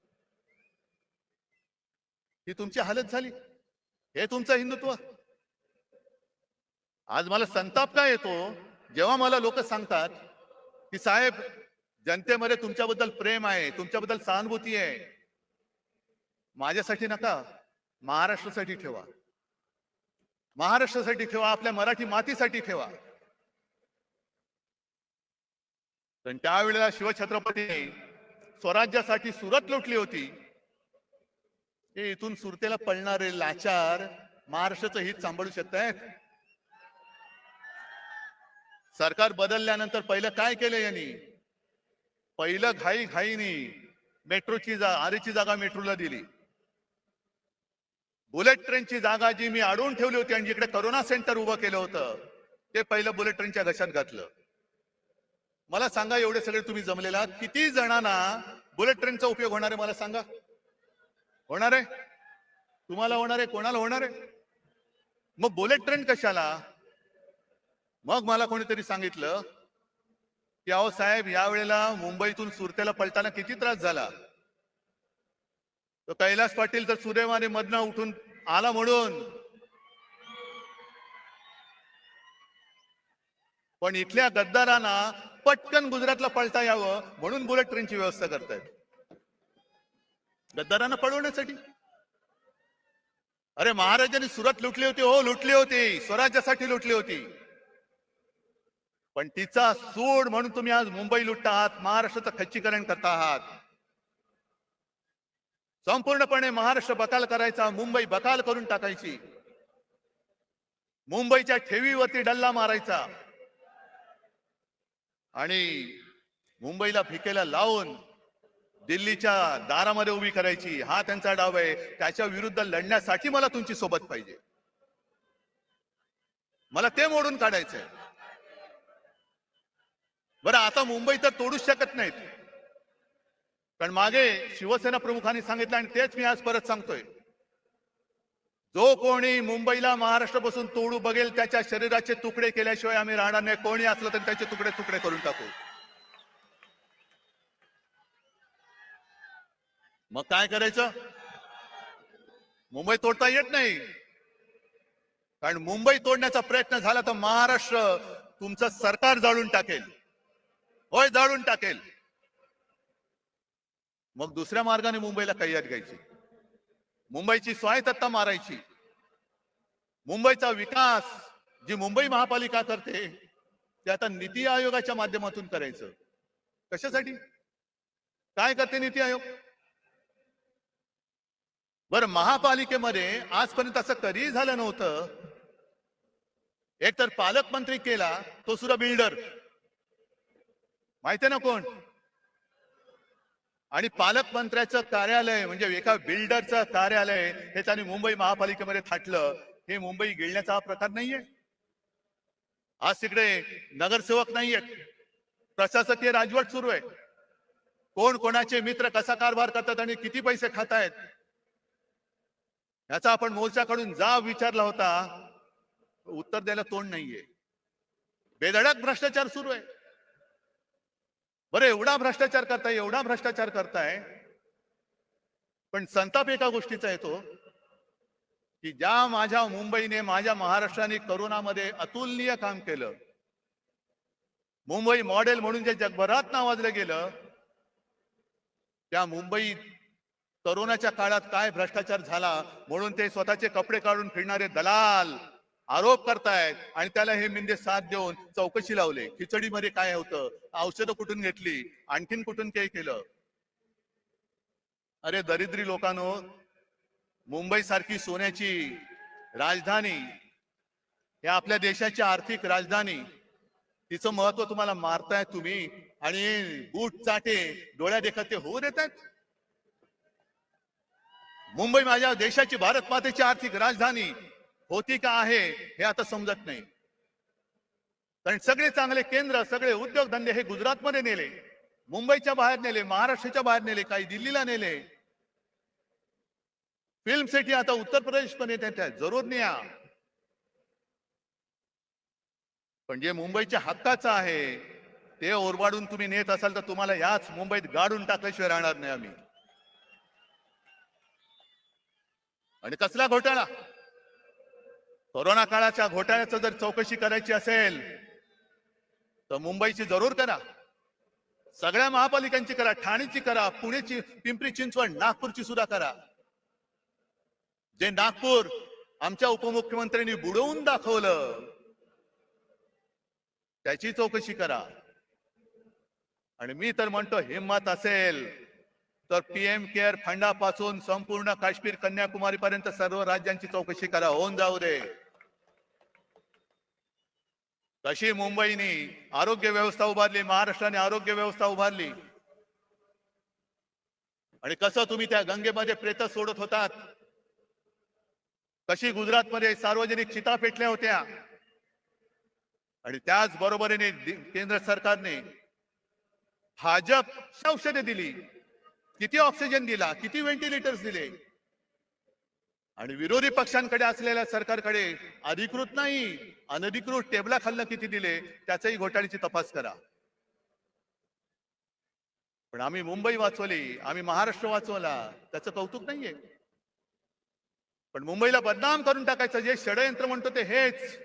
Speaker 2: ही तुमची हालत झाली. हे तुमचं हिंदुत्व. आज मला संताप काय येतो जेव्हा मला लोक सांगतात की साहेब, जनतेमध्ये तुमच्याबद्दल प्रेम आहे, तुमच्याबद्दल सहानुभूती आहे. माझ्यासाठी नका, महाराष्ट्रासाठी ठेवा. महाराष्ट्रासाठी ठेवा, आपल्या मराठी मातीसाठी ठेवा. पण त्यावेळेला शिवछत्रपती स्वराज्यासाठी सुरत लुटली होती. हे इथून सुरतेला पळणारे लाचार महाराष्ट्राचं हित सांभाळू शकतायत? सरकार बदलल्यानंतर पहिलं काय केलं यांनी? पहिलं घाईनी मेट्रोची आरेची जागा मेट्रोला दिली. बुलेट ट्रेनची जागा जी मी अडवून ठेवली होती आणि जिकडे करोना सेंटर उभं केलं होतं, ते पहिलं बुलेट ट्रेनच्या घशात घातलं. मला सांगा, एवढे सगळे तुम्ही जमलेला किती जणांना बुलेट ट्रेनचा उपयोग होणार आहे? मला सांगा. होणार आहे? तुम्हाला होणार आहे? कोणाला होणार आहे? मग बुलेट ट्रेन कशाला? मग मला कोणीतरी सांगितलं की अहो साहेब, यावेळेला मुंबईतून सुरतेला पळताना किती त्रास झाला. तो कैलास पाटील तर सुदैवाने मधनं उठून आला म्हणून. पण इथल्या गद्दारांना पटकन गुजरातला पळता यावं म्हणून बुलेट ट्रेनची व्यवस्था करतायत, गद्दारांना पळवण्यासाठी. अरे महाराजांनी सुरत लुटली होती, हो लुटली होती, स्वराज्यासाठी लुटली होती. पण तिचा सूड म्हणून तुम्ही आज मुंबई लुटता आहात, महाराष्ट्राचं खच्चीकरण करता आहात. संपूर्णपणे महाराष्ट्र बकाल करायचा, मुंबई बकाल करून टाकायची, मुंबईच्या ठेवीवरती डल्ला मारायचा आणि मुंबईला भिकेला लावून दिल्लीच्या दारामध्ये उभी करायची. हा त्यांचा डाव आहे. त्याच्या विरुद्ध लढण्यासाठी मला तुमची सोबत पाहिजे. मला ते मोडून काढायचंय. बरं, आता मुंबई तर तोडूच शकत नाहीत, कारण मागे शिवसेना प्रमुखांनी सांगितलं आणि तेच मी आज परत सांगतोय, जो कोणी मुंबईला महाराष्ट्रापासून तोडू बघेल त्याच्या शरीराचे तुकडे केल्याशिवाय आम्ही राहणार नाही. कोणी असलं तरी त्याचे तुकडे तुकडे करून टाकू. मग काय करायचं? मुंबई तोडता येत नाही, कारण मुंबई तोडण्याचा प्रयत्न झाला तर महाराष्ट्र तुमचं सरकार जाळून टाकेल. होय, जाळून टाकेल. मग दुसऱ्या मार्गाने मुंबईला कैयात घ्यायची, मुंबईची स्वायत्तता मारायची, मुंबईचा विकास जी मुंबई महापालिका करते ते आता नीती आयोगाच्या माध्यमातून करायचं. कशासाठी? काय करते नीती आयोग? बरं, महापालिकेमध्ये आजपर्यंत असं कधीही झालं नव्हतं. एक तर पालकमंत्री केला, तो सुद्धा बिल्डर, माहितीये ना कोण? आणि पालकमंत्र्याचं कार्यालय म्हणजे एका बिल्डरचं कार्यालय हे त्यांनी मुंबई महापालिकेमध्ये थाटलं. हे मुंबई गिळण्याचा हा प्रकार नाहीये. आज तिकडे नगरसेवक नाहीयेत, प्रशासकीय राजवट सुरू आहे. कोण कोणाचे मित्र कसा कारभार करतात आणि किती पैसे खातायत याचा आपण मोर्चाकडून जाब विचारला होता, उत्तर द्यायला तोंड नाहीये. बेधडक भ्रष्टाचार सुरू आहे. बरं, एवढा भ्रष्टाचार करताय, एवढा भ्रष्टाचार करताय, पण संताप एका गोष्टीचा येतो की ज्या माझ्या मुंबईने, माझ्या महाराष्ट्राने करोनामध्ये अतुलनीय काम केलं, मुंबई मॉडेल म्हणून जे जगभरात नावाजलं गेलं, त्या मुंबईत करोनाच्या काळात काय भ्रष्टाचार झाला म्हणून ते स्वतःचे कपडे काढून फिरणारे दलाल आरोप करतायत आणि त्याला हे मिंदे साथ देऊन चौकशी लावले. खिचडीमध्ये काय होतं, औषधं कुठून घेतली, आणखीन कुठून काय केलं. अरे दरिद्री लोकांनो, मुंबई सारखी सोन्याची राजधानी, या आपल्या देशाची आर्थिक राजधानी, तिचं महत्व तुम्हाला मारताय तुम्ही आणि बूट चाटे डोळ्या देखत ते होऊ देतात. मुंबई माझ्या देशाची, भारत मातेची आर्थिक राजधानी होती का आहे हे आता समजत नाही. कारण सगळे चांगले केंद्र, सगळे उद्योगधंदे हे गुजरातमध्ये नेले, मुंबईच्या बाहेर नेले, महाराष्ट्राच्या बाहेर नेले, काही दिल्लीला नेले. फिल्म सिटी आता उत्तर प्रदेश पण येते, जरूर न्या. पण जे मुंबईच्या हक्काचं आहे ते ओरबाडून तुम्ही नेत असाल तर तुम्हाला याच मुंबईत गाडून टाकल्याशिवाय राहणार नाही आम्ही. आणि कसला घोटाळा? कोरोना काळाच्या घोटाळ्याचं जर चौकशी करायची असेल तर मुंबईची जरूर करा, सगळ्या महापालिकांची करा, ठाणेची करा, पुणेची, पिंपरी चिंचवड, नागपूरची सुद्धा करा. जे नागपूर आमच्या उपमुख्यमंत्र्यांनी बुडवून दाखवलं त्याची चौकशी करा. आणि मी तर म्हणतो, हिम्मत असेल तर पीएम केअर फंडापासून संपूर्ण काश्मीर, कन्याकुमारी पर्यंत सर्व राज्यांची चौकशी करा, होऊन जाऊ दे. कशी मुंबईने आरोग्य व्यवस्था उभारली, महाराष्ट्राने आरोग्य व्यवस्था उभारली, आणि कसं तुम्ही त्या गंगेमध्ये प्रेत सोडत होतात, कशी गुजरातमध्ये सार्वजनिक चिता पेटल्या होत्या, आणि त्याच बरोबरीने केंद्र सरकारने भाजप औषधे दिली, किती ऑक्सिजन दिला, किती व्हेंटिलेटर्स दिले, आणि विरोधी पक्षांकडे असलेल्या सरकारकडे अधिकृत नाही अनधिकृत टेबलाखालनं किती दिले त्याचाही घोटाळ्याची तपास करा. पण आम्ही मुंबई वाचवली, आम्ही महाराष्ट्र वाचवला, त्याचं कौतुक नाहीये. पण मुंबईला बदनाम करून टाकायचं जे षडयंत्र म्हणतो ते हेच,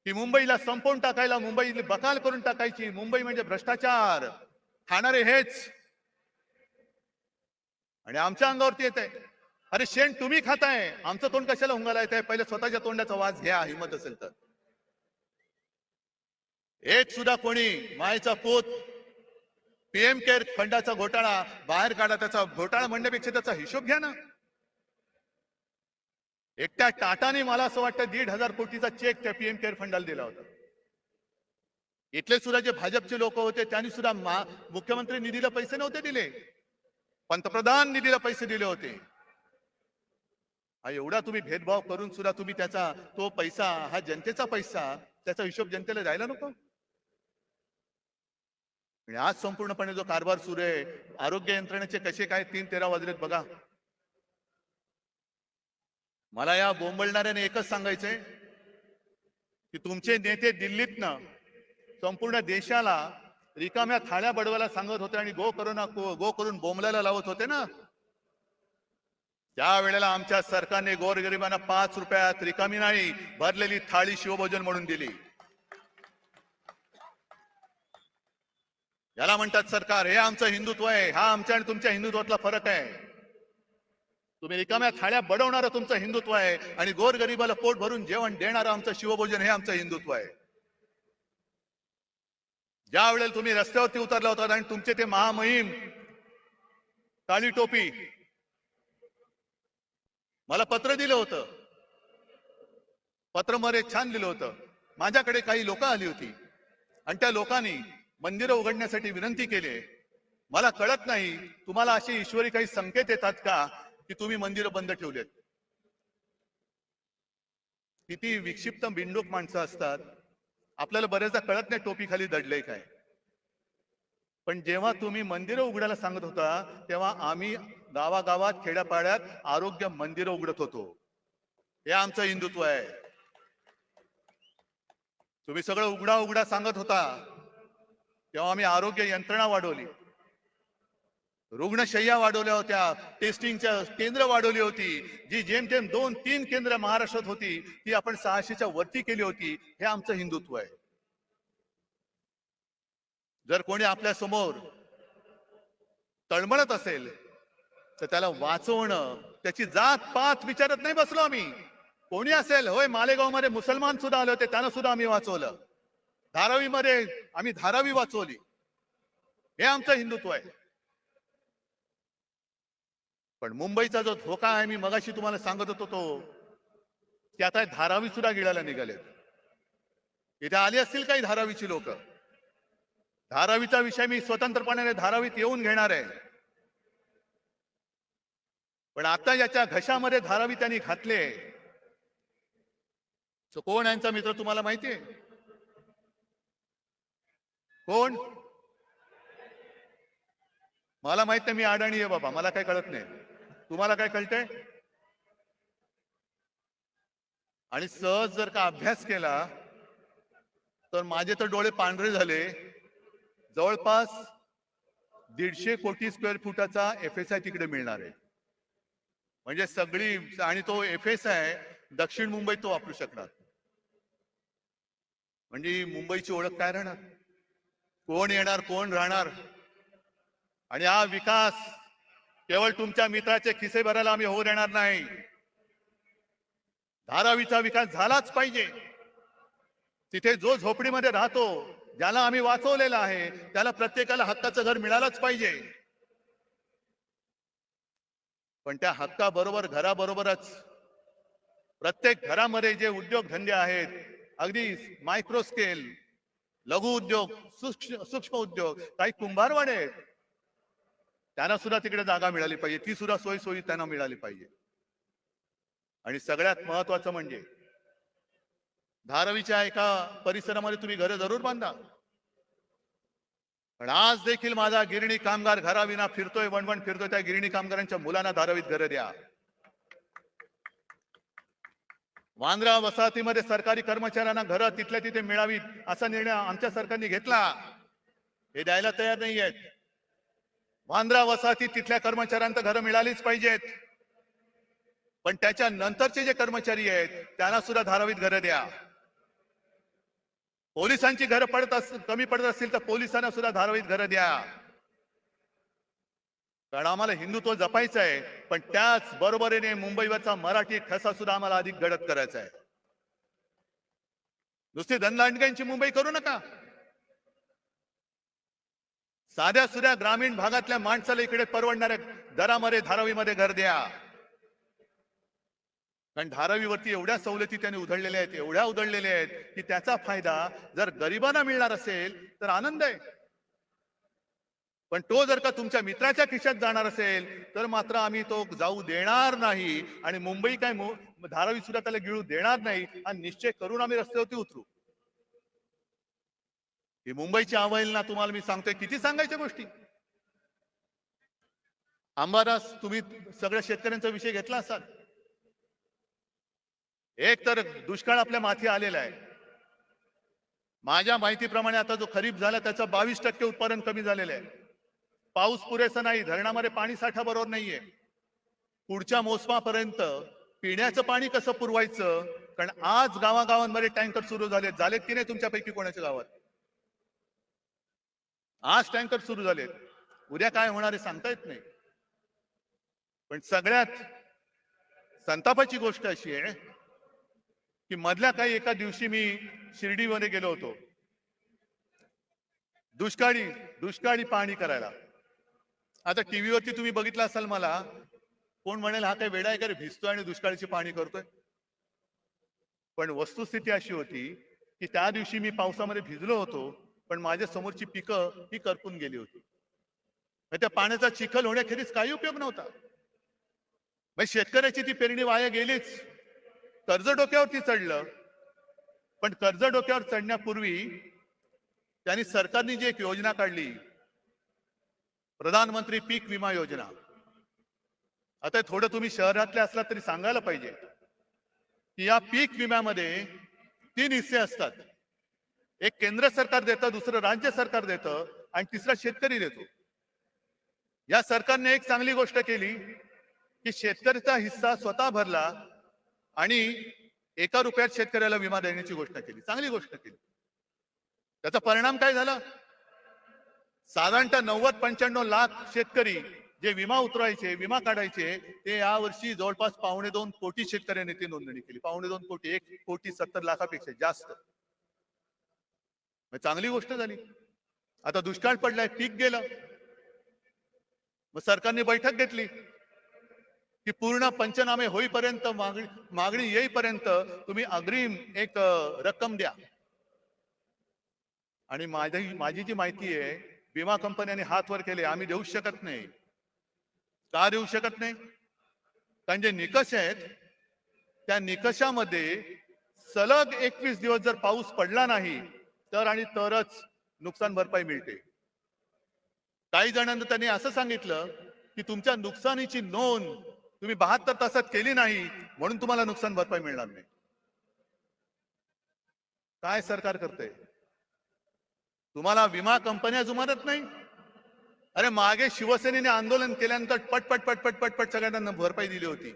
Speaker 2: की मुंबईला संपवून टाकायला, मुंबईला बकाल करून टाकायची, मुंबई म्हणजे भ्रष्टाचार खाणारे हेच. आणि आमच्या अंगावरती येत आहे. अरे शेण तुम्ही खाताय, आमचं तोंड कशाला उंगाला येत आहे? पहिले स्वतःच्या तोंडाचा वास घ्या, हिंमत असेल तर. एक सुद्धा कोणी मायचा पोत पीएम केअर फंडाचा घोटाळा बाहेर काढा. त्याचा घोटाळा म्हणण्यापेक्षा त्याचा हिशोब घ्या ना. एकट्या टाटाने मला असं वाटतं 1,500 कोटीचा चेक त्या पीएम केअर फंडाला दिला होता. इथले सुद्धा जे भाजपचे लोक होते त्यांनी सुद्धा मुख्यमंत्री निधीला पैसे नव्हते दिले, पंतप्रधान निधीला पैसे दिले होते. हा एवढा तुम्ही भेदभाव करून सुद्धा तुम्ही त्याचा तो पैसा, हा जनतेचा पैसा, त्याचा हिशोब जनतेला द्यायला नको. आणि आज संपूर्णपणे जो कारभार सुरू आहे, आरोग्य यंत्रणेचे कसे काय 3-13 वाजलेत बघा. मला या बोंबलणाऱ्याने एकच सांगायचंय की तुमचे नेते दिल्लीतनं संपूर्ण देशाला रिकाम्या थाळ्या बडवायला सांगत होते आणि गो करून बोंबलायला लावत होते ना. त्यावेळेला आमच्या सरकारने गोरगरिबांना 5 रुपयात रिकामी नाही भरलेली थाळी शिवभोजन म्हणून दिली. याला म्हणतात सरकार. हे आमचं हिंदुत्व आहे. हा आमच्या आणि तुमच्या हिंदुत्वातला फरक आहे. तुम्ही रिकाम्या थाळ्या बडवणारं तुमचं हिंदुत्व आहे आणि गोरगरिबाला पोट भरून जेवण देणारं आमचं शिवभोजन हे आमचं हिंदुत्व आहे. ज्या वेळेला तुम्ही रस्त्यावरती उतरला होता आणि तुमचे ते महामहिम काळी टोपी मला पत्र दिलं होतं, पत्र मध्ये छान लिहिलं होतं. माझ्याकडे काही लोक आली होती आणि त्या लोकांनी मंदिरं उघडण्यासाठी विनंती केली. मला कळत नाही तुम्हाला असे ईश्वरी काही संकेत येतात का की तुम्ही मंदिरं बंद ठेवलेत. किती विक्षिप्त बिंडूक माणसं असतात. आपल्याला बरेचदा कळत नाही टोपी खाली दडलंय काय. पण जेव्हा तुम्ही मंदिरं उघडायला सांगत होता तेव्हा आम्ही गावागावात खेड्यापाड्यात आरोग्य मंदिरं उघडत होतो. हे आमचं हिंदुत्व आहे. तुम्ही सगळं उघडा उघडा सांगत होता तेव्हा आम्ही आरोग्य यंत्रणा वाढवली, रुग्णशय्या वाढवल्या होत्या, टेस्टिंगच्या केंद्र वाढवली होती. जी जेमतेम 2-3 केंद्र महाराष्ट्रात होती ती आपण 600च्या वरती केली होती. हे आमचं हिंदुत्व आहे. जर कोणी आपल्या समोर तळमळत असेल तर त्याला वाचवणं, त्याची जात पात विचारत नाही बसलो आम्ही. कोणी असेल, होय मालेगाव मध्ये मुसलमान सुद्धा आले होते, त्यांना सुद्धा आम्ही वाचवलं. धारावी मध्ये आम्ही धारावी वाचवली. हे आमचं हिंदुत्व आहे. पण मुंबईचा जो धोका आहे, मी मगाशी तुम्हाला सांगत होतो तो, की आता धारावी सुद्धा गिळायला निघाले. इथे आली असतील काही धारावीची लोक. धारावीचा विषय मी स्वतंत्रपणे धारावीत येऊन घेणार आहे. पण आता याच्या घशामध्ये धारावी त्यांनी घातले. कोण यांचा मित्र तुम्हाला माहितीये? कोण? मला माहित नाही. मी अडाणी आहे बाबा, मला काय कळत नाही. तुम्हाला काय कळतंय? आणि सहज जर का अभ्यास केला तर माझे तर डोळे पांढरे झाले. जवळपास 150 कोटी स्क्वेअर फुटाचा FSI तिकडे मिळणार आहे. म्हणजे सगळी, आणि तो FSI दक्षिण मुंबईत तो वापरू शकणार. म्हणजे मुंबईची ओळख काय राहणार? कोण येणार, कोण राहणार? आणि हा विकास केवळ तुमच्या मित्राचे खिसे भरायला आम्ही होऊ देणार नाही. धारावीचा विकास झालाच पाहिजे. तिथे जो झोपडीमध्ये राहतो, ज्याला आम्ही वाचवलेला आहे, त्याला प्रत्येकाला हक्काचं घर मिळालंच पाहिजे. पण त्या हक्काबरोबर घराबरोबरच प्रत्येक घरामध्ये जे उद्योगधंदे आहेत, अगदी मायक्रो स्केल, लघु उद्योग, सूक्ष्म उद्योग, काही कुंभारवाडे आहेत, त्यांना सुद्धा तिकडे जागा मिळाली पाहिजे. ती सुद्धा सोयी त्यांना मिळाली पाहिजे. आणि सगळ्यात महत्वाचं म्हणजे धारावीच्या एका परिसरामध्ये तुम्ही घरं जरूर बांधा. पण आज देखील माझा गिरणी कामगार घराविना फिरतोय, वणवण फिरतोय. त्या गिरणी कामगारांच्या मुलांना धारावीत घरं द्या. वांद्रा वसाहतीमध्ये सरकारी कर्मचाऱ्यांना घरं तिथल्या तिथे मिळावीत असा निर्णय आमच्या सरकारने घेतला. हे द्यायला तयार नाही आहेत. वांद्रा वसाहतीत तिथल्या कर्मचाऱ्यांना घरं मिळालीच पाहिजेत. पण त्याच्या नंतरचे जे कर्मचारी आहेत त्यांना सुद्धा धारावीत घरं द्या. पोलिसांची घरं कमी पडत असतील तर पोलिसांना सुद्धा धारावीत घरं द्या. कारण आम्हाला हिंदुत्व जपायचं आहे, पण त्याच बरोबरीने मुंबईवरचा मराठी ठसा सुद्धा आम्हाला अधिक गडद करायचा आहे. नुसती धनदांडग्यांची मुंबई करू नका. साध्या सुध्या ग्रामीण भागातल्या माणसाला इकडे परवडणाऱ्या दरामध्ये धारावीमध्ये घर द्या. कारण धारावीवरती एवढ्या सवलती त्यांनी उधळलेल्या आहेत, एवढ्या उधळलेल्या आहेत की त्याचा फायदा जर गरिबांना मिळणार असेल तर आनंद आहे, पण तो जर का तुमच्या मित्राच्या खिशात जाणार असेल तर मात्र आम्ही तो जाऊ देणार नाही. आणि मुंबई काय धारावी सुद्धा त्याला गिळू देणार नाही. आणि निश्चय करून आम्ही रस्त्यावरती उतरू. ही मुंबईची अवहेलना तुम्हाला मी सांगतोय, किती सांगायच्या गोष्टी. अंबादास, तुम्ही सगळ्या शेतकऱ्यांचा विषय घेतला असाल. एक तर दुष्काळ आपल्या माथी आलेला आहे. माझ्या माहितीप्रमाणे आता जो खरीप झाला त्याचं 22% उत्पादन कमी झालेलं आहे. पाऊस पुरेसा नाही, धरणामध्ये पाणी साठा बरोबर नाहीये. पुढच्या मोसमापर्यंत पिण्याचं पाणी कसं पुरवायचं, कारण आज गावागावांमध्ये टँकर सुरू झालेत की नाही तुमच्यापैकी कोणाच्या गावात? आज टँकर सुरू झालेत, उद्या काय होणार आहे सांगता येत नाही. पण सगळ्यात संतापाची गोष्ट अशी आहे की मधल्या काही एका दिवशी मी शिर्डीमध्ये गेलो होतो दुष्काळी पाणी करायला. आता टीव्हीवरती तुम्ही बघितलं असाल, मला कोण म्हणेल हा काय वेडा आहे का रे, भिजतोय आणि दुष्काळाची पाणी करतोय. पण वस्तुस्थिती अशी होती की त्या दिवशी मी पावसामध्ये भिजलो होतो, पण माझ्या समोरची पिकं ही करपून गेली होती. त्या पाण्याचा चिखल होण्याखेरीज काही उपयोग नव्हता. शेतकऱ्याची ती पेरणी वाया गेलीच. कर्ज डोक्यावरती चढलं, पण कर्ज डोक्यावर चढण्यापूर्वी त्यांनी सरकारने जी एक योजना काढली, प्रधानमंत्री पीक विमा योजना. आता थोडं तुम्ही शहरातले असला तरी सांगायला पाहिजे की या पीक विम्यामध्ये 3 हिस्से असतात. एक केंद्र सरकार देतं, दुसरं राज्य सरकार देतं आणि तिसरा शेतकरी देतो. या सरकारने एक चांगली गोष्ट केली की शेतकऱ्याचा हिस्सा स्वतः भरला आणि 1 रुपयात शेतकऱ्याला विमा देण्याची घोषणा केली. चांगली गोष्ट केली. त्याचा परिणाम काय झाला? साधारणतः 90-95 लाख शेतकरी जे विमा उतरायचे, विमा काढायचे, ते यावर्षी जवळपास 2.25 कोटी शेतकऱ्यांनी ती नोंदणी केली. 2.25 कोटी, 1,70,00,000 जास्त. चांगली गोष्ट झाली. आता दुष्काळ पडलाय, पीक गेलं. मग सरकारने बैठक घेतली की पूर्ण पंचनामे होईपर्यंत, मागणी येईपर्यंत तुम्ही अग्रिम एक रक्कम द्या. आणि माझी जी माहिती आहे, विमा कंपन्यांनी हात वर केले, आम्ही देऊ शकत नाही. का देऊ शकत नाही? कारण जे निकष आहेत त्या निकषामध्ये सलग 21 दिवस जर पाऊस पडला नाही तर आणि तरच नुकसान भरपाई मिळते. काही जणांना त्यांनी असं सांगितलं की तुमच्या नुकसानीची नोंद तुम्ही 72 तासात केली नाही म्हणून तुम्हाला नुकसान भरपाई मिळणार नाही. काय सरकार करते? तुम्हाला विमा कंपन्या जुमानत नाही? अरे मागे शिवसेनेने आंदोलन केल्यानंतर पटपट सगळ्यांना भरपाई दिली होती.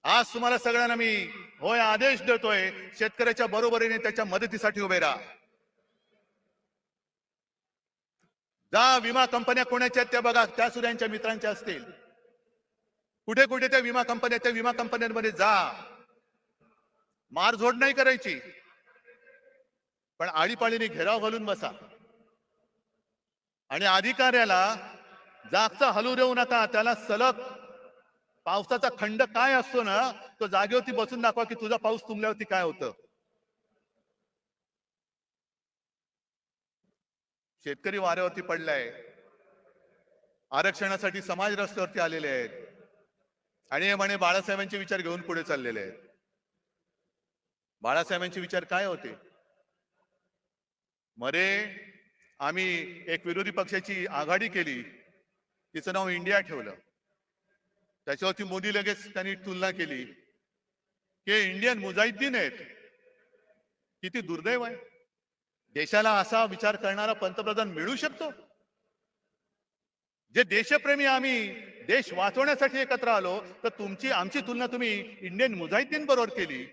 Speaker 2: आज तुम्हाला सगळ्यांना मी होय आदेश देतोय, शेतकऱ्याच्या बरोबरीने त्याच्या मदतीसाठी उभे राहा. जा विमा कंपन्या कोणाच्या त्या बघा, त्या सुद्धा मित्रांच्या असतील. कुठे कुठे त्या विमा कंपन्यांमध्ये जा. मारझोड नाही करायची, पण आळीपाळीने घेराव घालून बसा. आणि अधिकाऱ्याला जागचा हलू देऊ नका. त्याला सलग पावसाचा खंड काय असतो ना, तो जागेवरती बसून दाखवा की तुझा पाऊस तुंबल्यावरती काय होतं. शेतकरी वाऱ्यावरती पडलाय. आरक्षणासाठी समाज रस्त्यावरती आलेले आहेत आणि हे म्हणे बाळासाहेबांचे विचार घेऊन पुढे चाललेले आहेत. बाळासाहेबांचे विचार काय होते? मरे आम्ही एक विरोधी पक्षाची आघाडी केली, तिचं नाव इंडिया ठेवलं. त्याच्यावरती मोदी लगेच त्यांनी तुलना केली की इंडियन मुजाहिद्दीन आहेत. किती दुर्दैव आहे. देशाला असा विचार करणारा पंतप्रधान मिळू शकतो? जे देशप्रेमी आम्ही देश वाचवण्यासाठी एकत्र आलो, तर आमची तुलना तुम्ही इंडियन मुजाहिद्दीन बरोबर केली.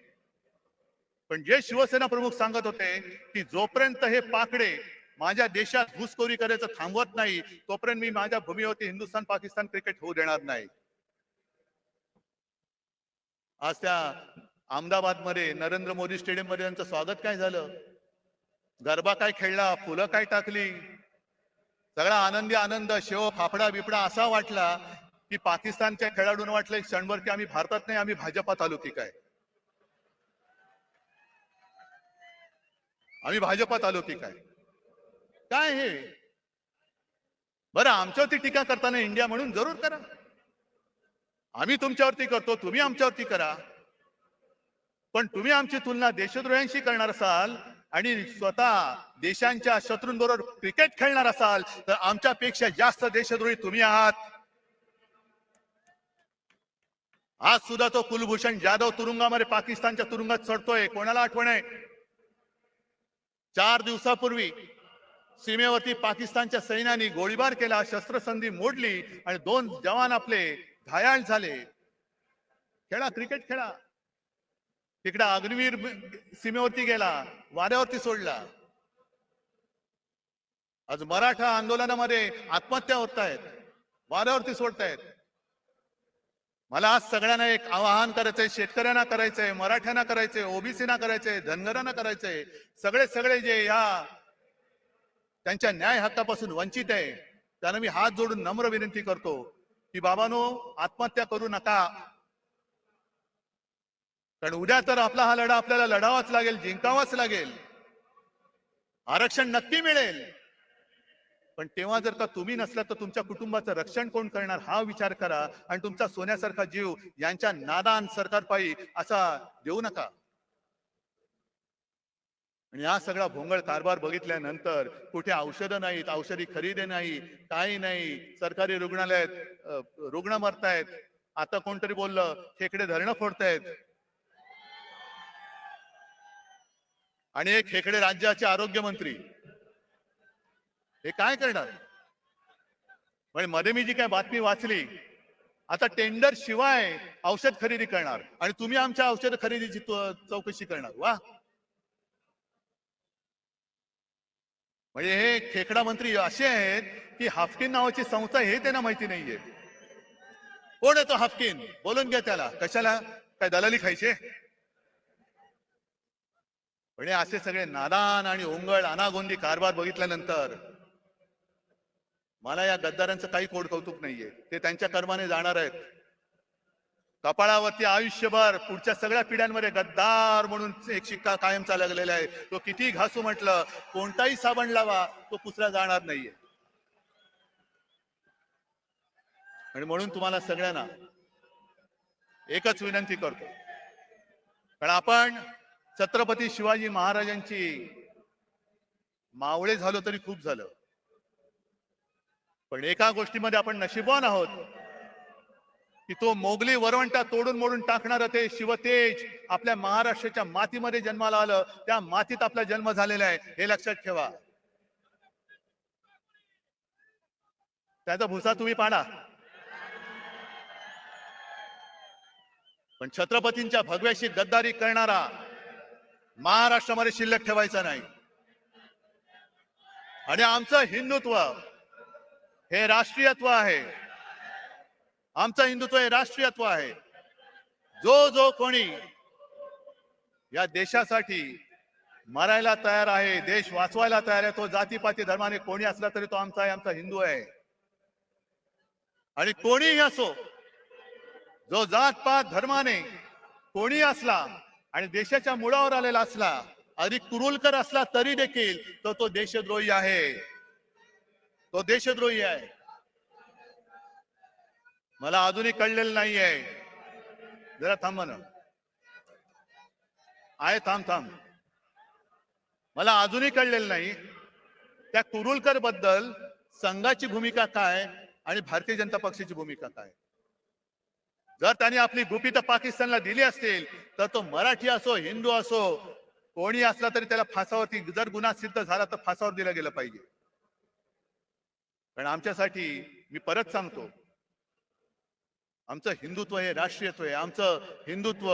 Speaker 2: पण जे शिवसेना प्रमुख सांगत होते की जोपर्यंत हे पाकडे माझ्या देशात घुसखोरी करायचं थांबवत नाही तोपर्यंत मी माझ्या भूमीवरती हिंदुस्थान पाकिस्तान क्रिकेट होऊ देणार नाही. आज त्या अहमदाबाद मध्ये नरेंद्र मोदी स्टेडियम मध्ये त्यांचं स्वागत काय झालं, गरबा काय खेळला, फुलं काय टाकली, सगळा आनंदी आनंद, शेव फाफडा बिपडा असा वाटला की पाकिस्तानच्या खेळाडूंना वाटलं एक क्षणभर की आम्ही भारतात नाही आम्ही भाजपात आलो की काय, आम्ही भाजपात आलो की काय. काय हे बरं, आमच्यावरती टीका करताना इंडिया म्हणून जरूर करा, आम्ही तुमच्यावरती करतो, तुम्ही आमच्यावरती करा, पण तुम्ही आमची तुलना देशद्रोह्यांशी करणार असाल आणि स्वतः देशांच्या शत्रूंबरोबर क्रिकेट खेळणार असाल तर आमच्यापेक्षा जास्त देशद्रोही तुम्ही आहात. आज सुद्धा तो कुलभूषण जाधव तुरुंगामध्ये पाकिस्तानच्या तुरुंगात चढतोय, कोणाला आठवण आहे? 4 दिवसापूर्वी सीमेवरती पाकिस्तानच्या सैन्याने गोळीबार केला, शस्त्रसंधी मोडली आणि 2 जवान आपले घायाळ झाले. खेळा, क्रिकेट खेळा. तिकडे अग्निवीर सीमेवरती गेला, वाऱ्यावरती सोडला. आज मराठा आंदोलनामध्ये आत्महत्या होत आहेत, वाऱ्यावरती सोडतायत. मला आज सगळ्यांना एक आवाहन करायचंय, शेतकऱ्यांना करायचंय, मराठ्यांना करायचंय, ओबीसीना करायचंय, धनगरांना करायचंय, सगळे जे या त्यांच्या न्याय हक्कापासून वंचित आहे त्यांना मी हात जोडून नम्र विनंती करतो की बाबांनो, आत्महत्या करू नका. कारण उद्या तर आपला हा लढा आपल्याला लढावाच लागेल, जिंकावाच लागेल. आरक्षण नक्की मिळेल, पण तेव्हा जर का तुम्ही नसला तर तुमच्या कुटुंबाचं रक्षण कोण करणार हा विचार करा. आणि तुमचा सोन्यासारखा जीव यांच्या नादान सरकारपायी असा देऊ नका. आणि हा सगळा भोंगळ कारभार बघितल्यानंतर कुठे औषधं नाहीत, औषधी खरेदी नाही, काही नाही, सरकारी रुग्णालयात रुग्ण मरतायत. आता कोणतरी बोललं खेकडे धरणं फोडतायत आणि एक खेकडे राज्याचे आरोग्य मंत्री हे काय करणार? म्हणजे मध्ये मी जी काय बातमी वाचली, आता टेंडर शिवाय औषध खरेदी करणार आणि तुम्ही आमच्या औषध खरेदीची चौकशी करणार. वा, म्हणजे हे खेकडा मंत्री असे आहेत की हाफकिन नावाची संस्था हे त्यांना माहिती नाहीये. कोण आहे तो हाफकिन? बोलून घ्या त्याला. कशाला? काय दलाली खायचे? म्हणजे असे सगळे नादान आणि ओंगळ अनागोंदी कारभार बघितल्यानंतर मला या गद्दारांचं काही कोड कौतुक नाहीये. ते त्यांच्या कर्माने जाणार आहेत. कपाळावरती आयुष्यभर पुढच्या सगळ्या पिढ्यांमध्ये गद्दार म्हणून एक शिक्का कायम चाललेला आहे. तो किती घासू म्हटलं, कोणताही साबण लावा, तो पुसला जाणार नाहीये. आणि म्हणून तुम्हाला सगळ्यांना एकच विनंती करतो, कारण आपण छत्रपती शिवाजी महाराजांची मावळे झालो तरी खूप झालं, पण एका गोष्टीमध्ये आपण नशीबवान आहोत की तो मोगली वरवंटा तोडून मोडून टाकणार ते शिवतेज आपल्या महाराष्ट्राच्या मातीमध्ये जन्माला आलं. त्या मातीत आपला जन्म झालेला आहे, हे लक्षात ठेवा. त्याचा भुसा तुम्ही पाडा, पण छत्रपतींच्या भगव्याशी गद्दारी करणारा महाराष्ट्रामध्ये शिल्लक ठेवायचा नाही. आणि आमचं हिंदुत्व हे राष्ट्रीयत्व आहे. आमचं हिंदुत्व हे राष्ट्रीयत्व आहे. जो कोणी या देशासाठी मरायला तयार आहे, देश वाचवायला तयार आहे, तो जातीपाती धर्माने कोणी असला तरी तो आमचा आहे, आमचा हिंदू आहे. आणि कोणीही असो, जो जातपात धर्माने कोणी असला आणि देशाच्या मुळावर आलेला असला, अधिक कुरुलकर असला तरी देखील तो देशद्रोही आहे. तो देशद्रोही आहे. मला अजूनही कळलेलं नाहीये. जरा थांबा ना. आहे, थांब. मला अजूनही कळलेलं नाही त्या कुरुलकर बद्दल संघाची भूमिका काय आणि भारतीय जनता पक्षाची भूमिका काय. जर त्यांनी आपली गुपितं पाकिस्तानला दिली असतील तर तो मराठी असो, हिंदू असो, कोणी असला तरी त्याला फासावरती, जर गुन्हा सिद्ध झाला तर फासावर दिला गेला पाहिजे. पण आमच्यासाठी, मी परत सांगतो, आमचं हिंदुत्व हे राष्ट्रीयत्व आहे. आमचं हिंदुत्व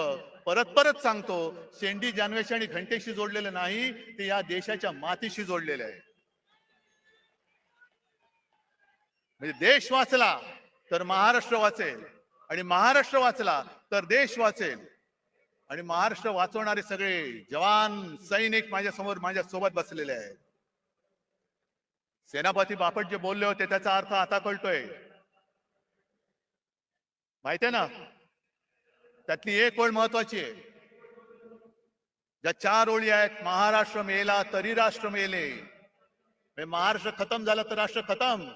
Speaker 2: परत सांगतो, शेंडी जानवेशी आणि घंटेशी जोडलेलं नाही, ते या देशाच्या मातीशी जोडलेलं आहे. म्हणजे देश वाचला तर महाराष्ट्र वाचेल, आणि महाराष्ट्र वाचला तर देश वाचेल. आणि महाराष्ट्र वाचवणारे सगळे जवान सैनिक माझ्या समोर माझ्या सोबत बसलेले आहेत. सेनापती बापट जे बोलले होते त्याचा अर्थ आता कळतोय. माहितीये ना, त्यातली एक ओळ महत्वाची आहे. ज्या 4 ओळी आहेत, महाराष्ट्र मेला तरी राष्ट्र मेले. म्हणजे महाराष्ट्र खतम झालं तर राष्ट्र खतम.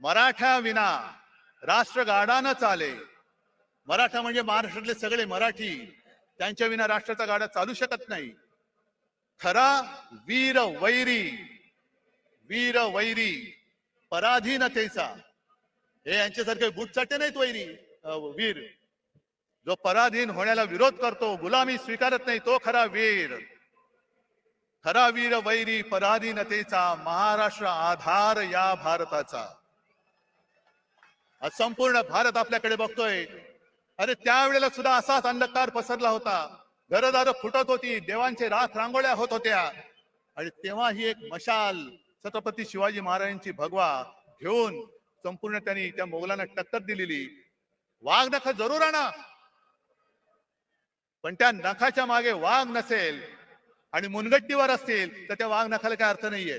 Speaker 2: मराठा विना राष्ट्र गाडा न चाले. मराठा म्हणजे महाराष्ट्रातले सगळे मराठी, त्यांच्या विना राष्ट्राचा गाडा चालू शकत नाही. खरा वीर वैरी, वीर वैरी पराधीनतेचा, हे यांच्यासारखे बुटचाटे नाहीत वैरी वीर. जो पराधीन होण्याला विरोध करतो, गुलामी स्वीकारत नाही, तो खरा वीर. खरा वीर वैरी पराधीनतेचा, महाराष्ट्र आधार या भारताचा. आज संपूर्ण भारत आपल्याकडे बघतोय. अरे त्यावेळेला सुद्धा असाच अंधकार पसरला होता, घरदार फुटत होती, देवांचे राख रांगोळ्या होत होत्या, आणि तेव्हा ही एक मशाल छत्रपती शिवाजी महाराजांची भगवा घेऊन संपूर्ण त्यांनी त्या मोगलांना टक्कर दिलेली. वाघ नख जरूर आणा, पण त्या नखाच्या मागे वाघ नसेल आणि मुनगट्टीवर असतील तर त्या वाघ नखाला काय अर्थ नाहीये.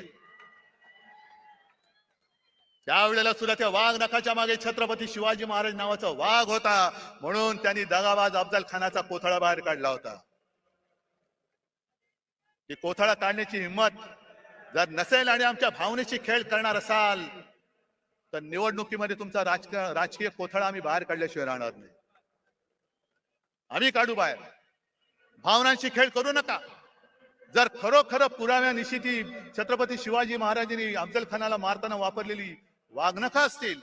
Speaker 2: त्यावेळेला सुद्धा त्या वाघ नखाच्या मागे छत्रपती शिवाजी महाराज नावाचा वाघ होता, म्हणून त्यांनी दगाबाज अफजल खानाचा कोथळा बाहेर काढला होता. ती कोथळा काढण्याची हिंमत जर नसेल आणि आमच्या भावनेची खेळ करणार असाल तर निवडणुकीमध्ये तुमचा राजकीय कोथळा आम्ही बाहेर काढल्याशिवाय राहणार नाही. आम्ही काढू बाहेर. भावनांशी खेळ करू नका. जर खरोखर पुराव्यानिशी ती छत्रपती शिवाजी महाराजांनी अफजल खानाला मारताना वापरलेली वाघनखा असतील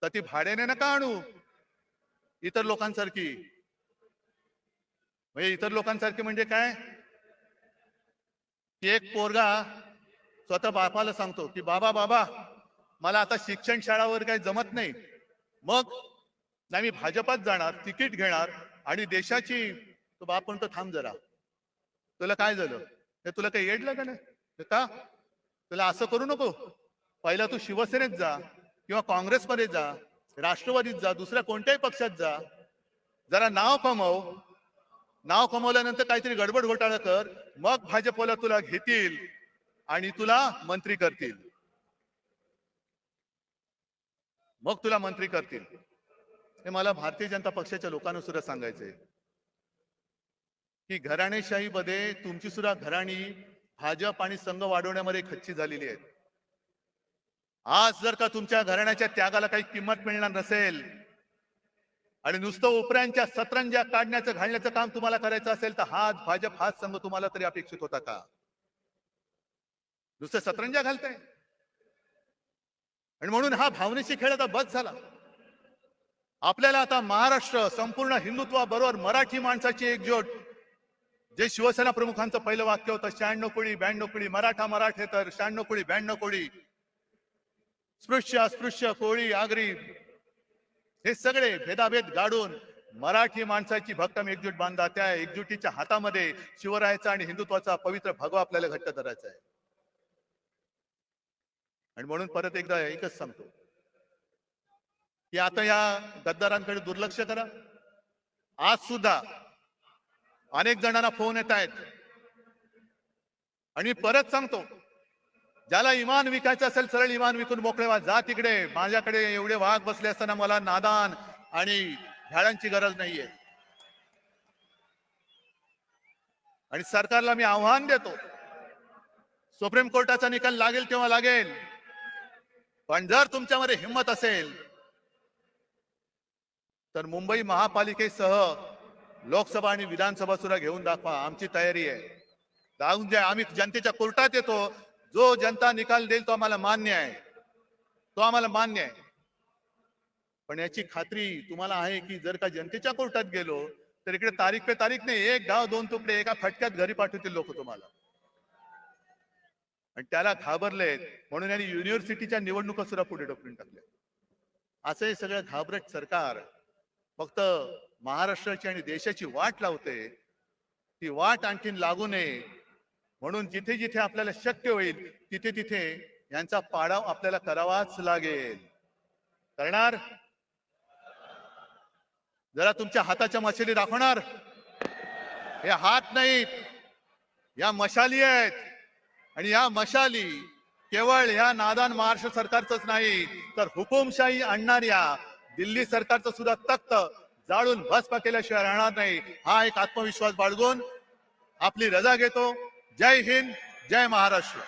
Speaker 2: तर ती भाड्याने नका आणू इतर लोकांसारखी. म्हणजे इतर लोकांसारखी म्हणजे काय, की एक पोरगा स्वतः बापाला सांगतो की बाबा बाबा मला आता शिक्षण शाळावर काही जमत नाही, मग नाही मी भाजपात जाणार, तिकीट घेणार आणि देशाची. तो बाप म्हणतो थांब जरा, तुला काय झालं, हे तुला काही येडलं का नाही का, तुला असं करू नको. पहिला तू शिवसेनेत जा किंवा काँग्रेसमध्ये जा, राष्ट्रवादीत जा, दुसऱ्या कोणत्याही पक्षात जा, जरा नाव कमव. नाव कमवल्यानंतर काहीतरी गडबड घोटाळा कर, मग भाजपला तुला घेतील आणि तुला मंत्री करतील. मग तुला मंत्री करतील. हे मला भारतीय जनता पक्षाच्या लोकांना सुद्धा सांगायचंय की घराणेशाहीमध्ये तुमची सुद्धा घराणी भाजप आणि संघ वाढवण्यामध्ये खच्ची झालेली आहेत. आज जर का तुमच्या घराण्याच्या त्यागाला काही किंमत मिळणार नसेल आणि नुसतं उपऱ्यांच्या सतरंज्या काढण्याचं घालण्याचं काम तुम्हाला करायचं असेल तर हाच भाजप हाच संघ तुम्हाला तरी अपेक्षित होता का. नुसतं सतरंज्या घालताय. आणि म्हणून हा भावनेशी खेळ आता बस झाला. आपल्याला आता महाराष्ट्र संपूर्ण हिंदुत्वाबरोबर मराठी माणसाची एकजूट, जे शिवसेना प्रमुखांचं पहिलं वाक्य होतं 96 कोळी 92 कोळी, मराठा मराठेतर 96 कोळी 92 कोळी, स्पृश्य अस्पृश्य कोळी आगरी, हे सगळे भेदाभेद गाडून मराठी माणसाची भक्कम एकजूट बांधा. त्या एकजुटीच्या हातामध्ये शिवरायाचा आणि हिंदुत्वाचा पवित्र भगवा आपल्याला घट्ट धरायचा आहे. आणि म्हणून परत एकदा एकच सांगतो की आता या गद्दारांकडे दुर्लक्ष करा. आज सुद्धा अनेक जणांना फोन येत आहेत आणि परत सांगतो, ज्याला इमान विकायचं असेल सरळ इमान विकून मोकळे व्हा. जा तिकडे, माझ्याकडे एवढे वाघ बसले असताना मला नादान आणि झाडांची गरज नाहीये. आणि सरकारला मी आव्हान देतो, सुप्रीम कोर्टाचा निकाल लागेल तेव्हा लागेल, पण जर तुमच्यामध्ये हिंमत असेल तर मुंबई महापालिकेसह लोकसभा आणि विधानसभा सुद्धा घेऊन दाखवा. आमची तयारी आहे. जाऊन द्या. आम्ही जनतेच्या कोर्टात येतो. जो जनता निकाल देईल तो आम्हाला मान्य आहे, तो आम्हाला मान्य आहे. पण याची खात्री तुम्हाला आहे की जर का जनतेच्या कोर्टात गेलो तर इकडे तारीख पे तारीख नाही, एक गाव दोन तुकडे एका फटक्यात घरी पाठवतील लोक तुम्हाला. आणि त्याला घाबरलेत म्हणून यांनी युनिव्हर्सिटीच्या निवडणुका सुद्धा पुढे ढकलून टाकल्या. असं हे सगळं घाबरट सरकार फक्त महाराष्ट्राची आणि देशाची वाट लावते. ती वाट आणखीन लागू नये म्हणून जिथे जिथे आपल्याला शक्य होईल तिथे तिथे यांचा पाडाव आपल्याला करावाच लागेल. करणार? जरा तुमच्या हाताच्या मशाली दाखवणार? हे हात नाहीत, या मशाली आहेत. आणि या मशाली केवळ ह्या नादान महाराष्ट्र सरकारचंच नाही, तर हुकुमशाही आणणाऱ्या दिल्ली सरकारचं सुद्धा तख्त जाळून भस्म केल्याशिवाय राहणार नाही. हा एक आत्मविश्वास बाळगून आपली रजा घेतो. जय हिंद, जय महाराष्ट्र.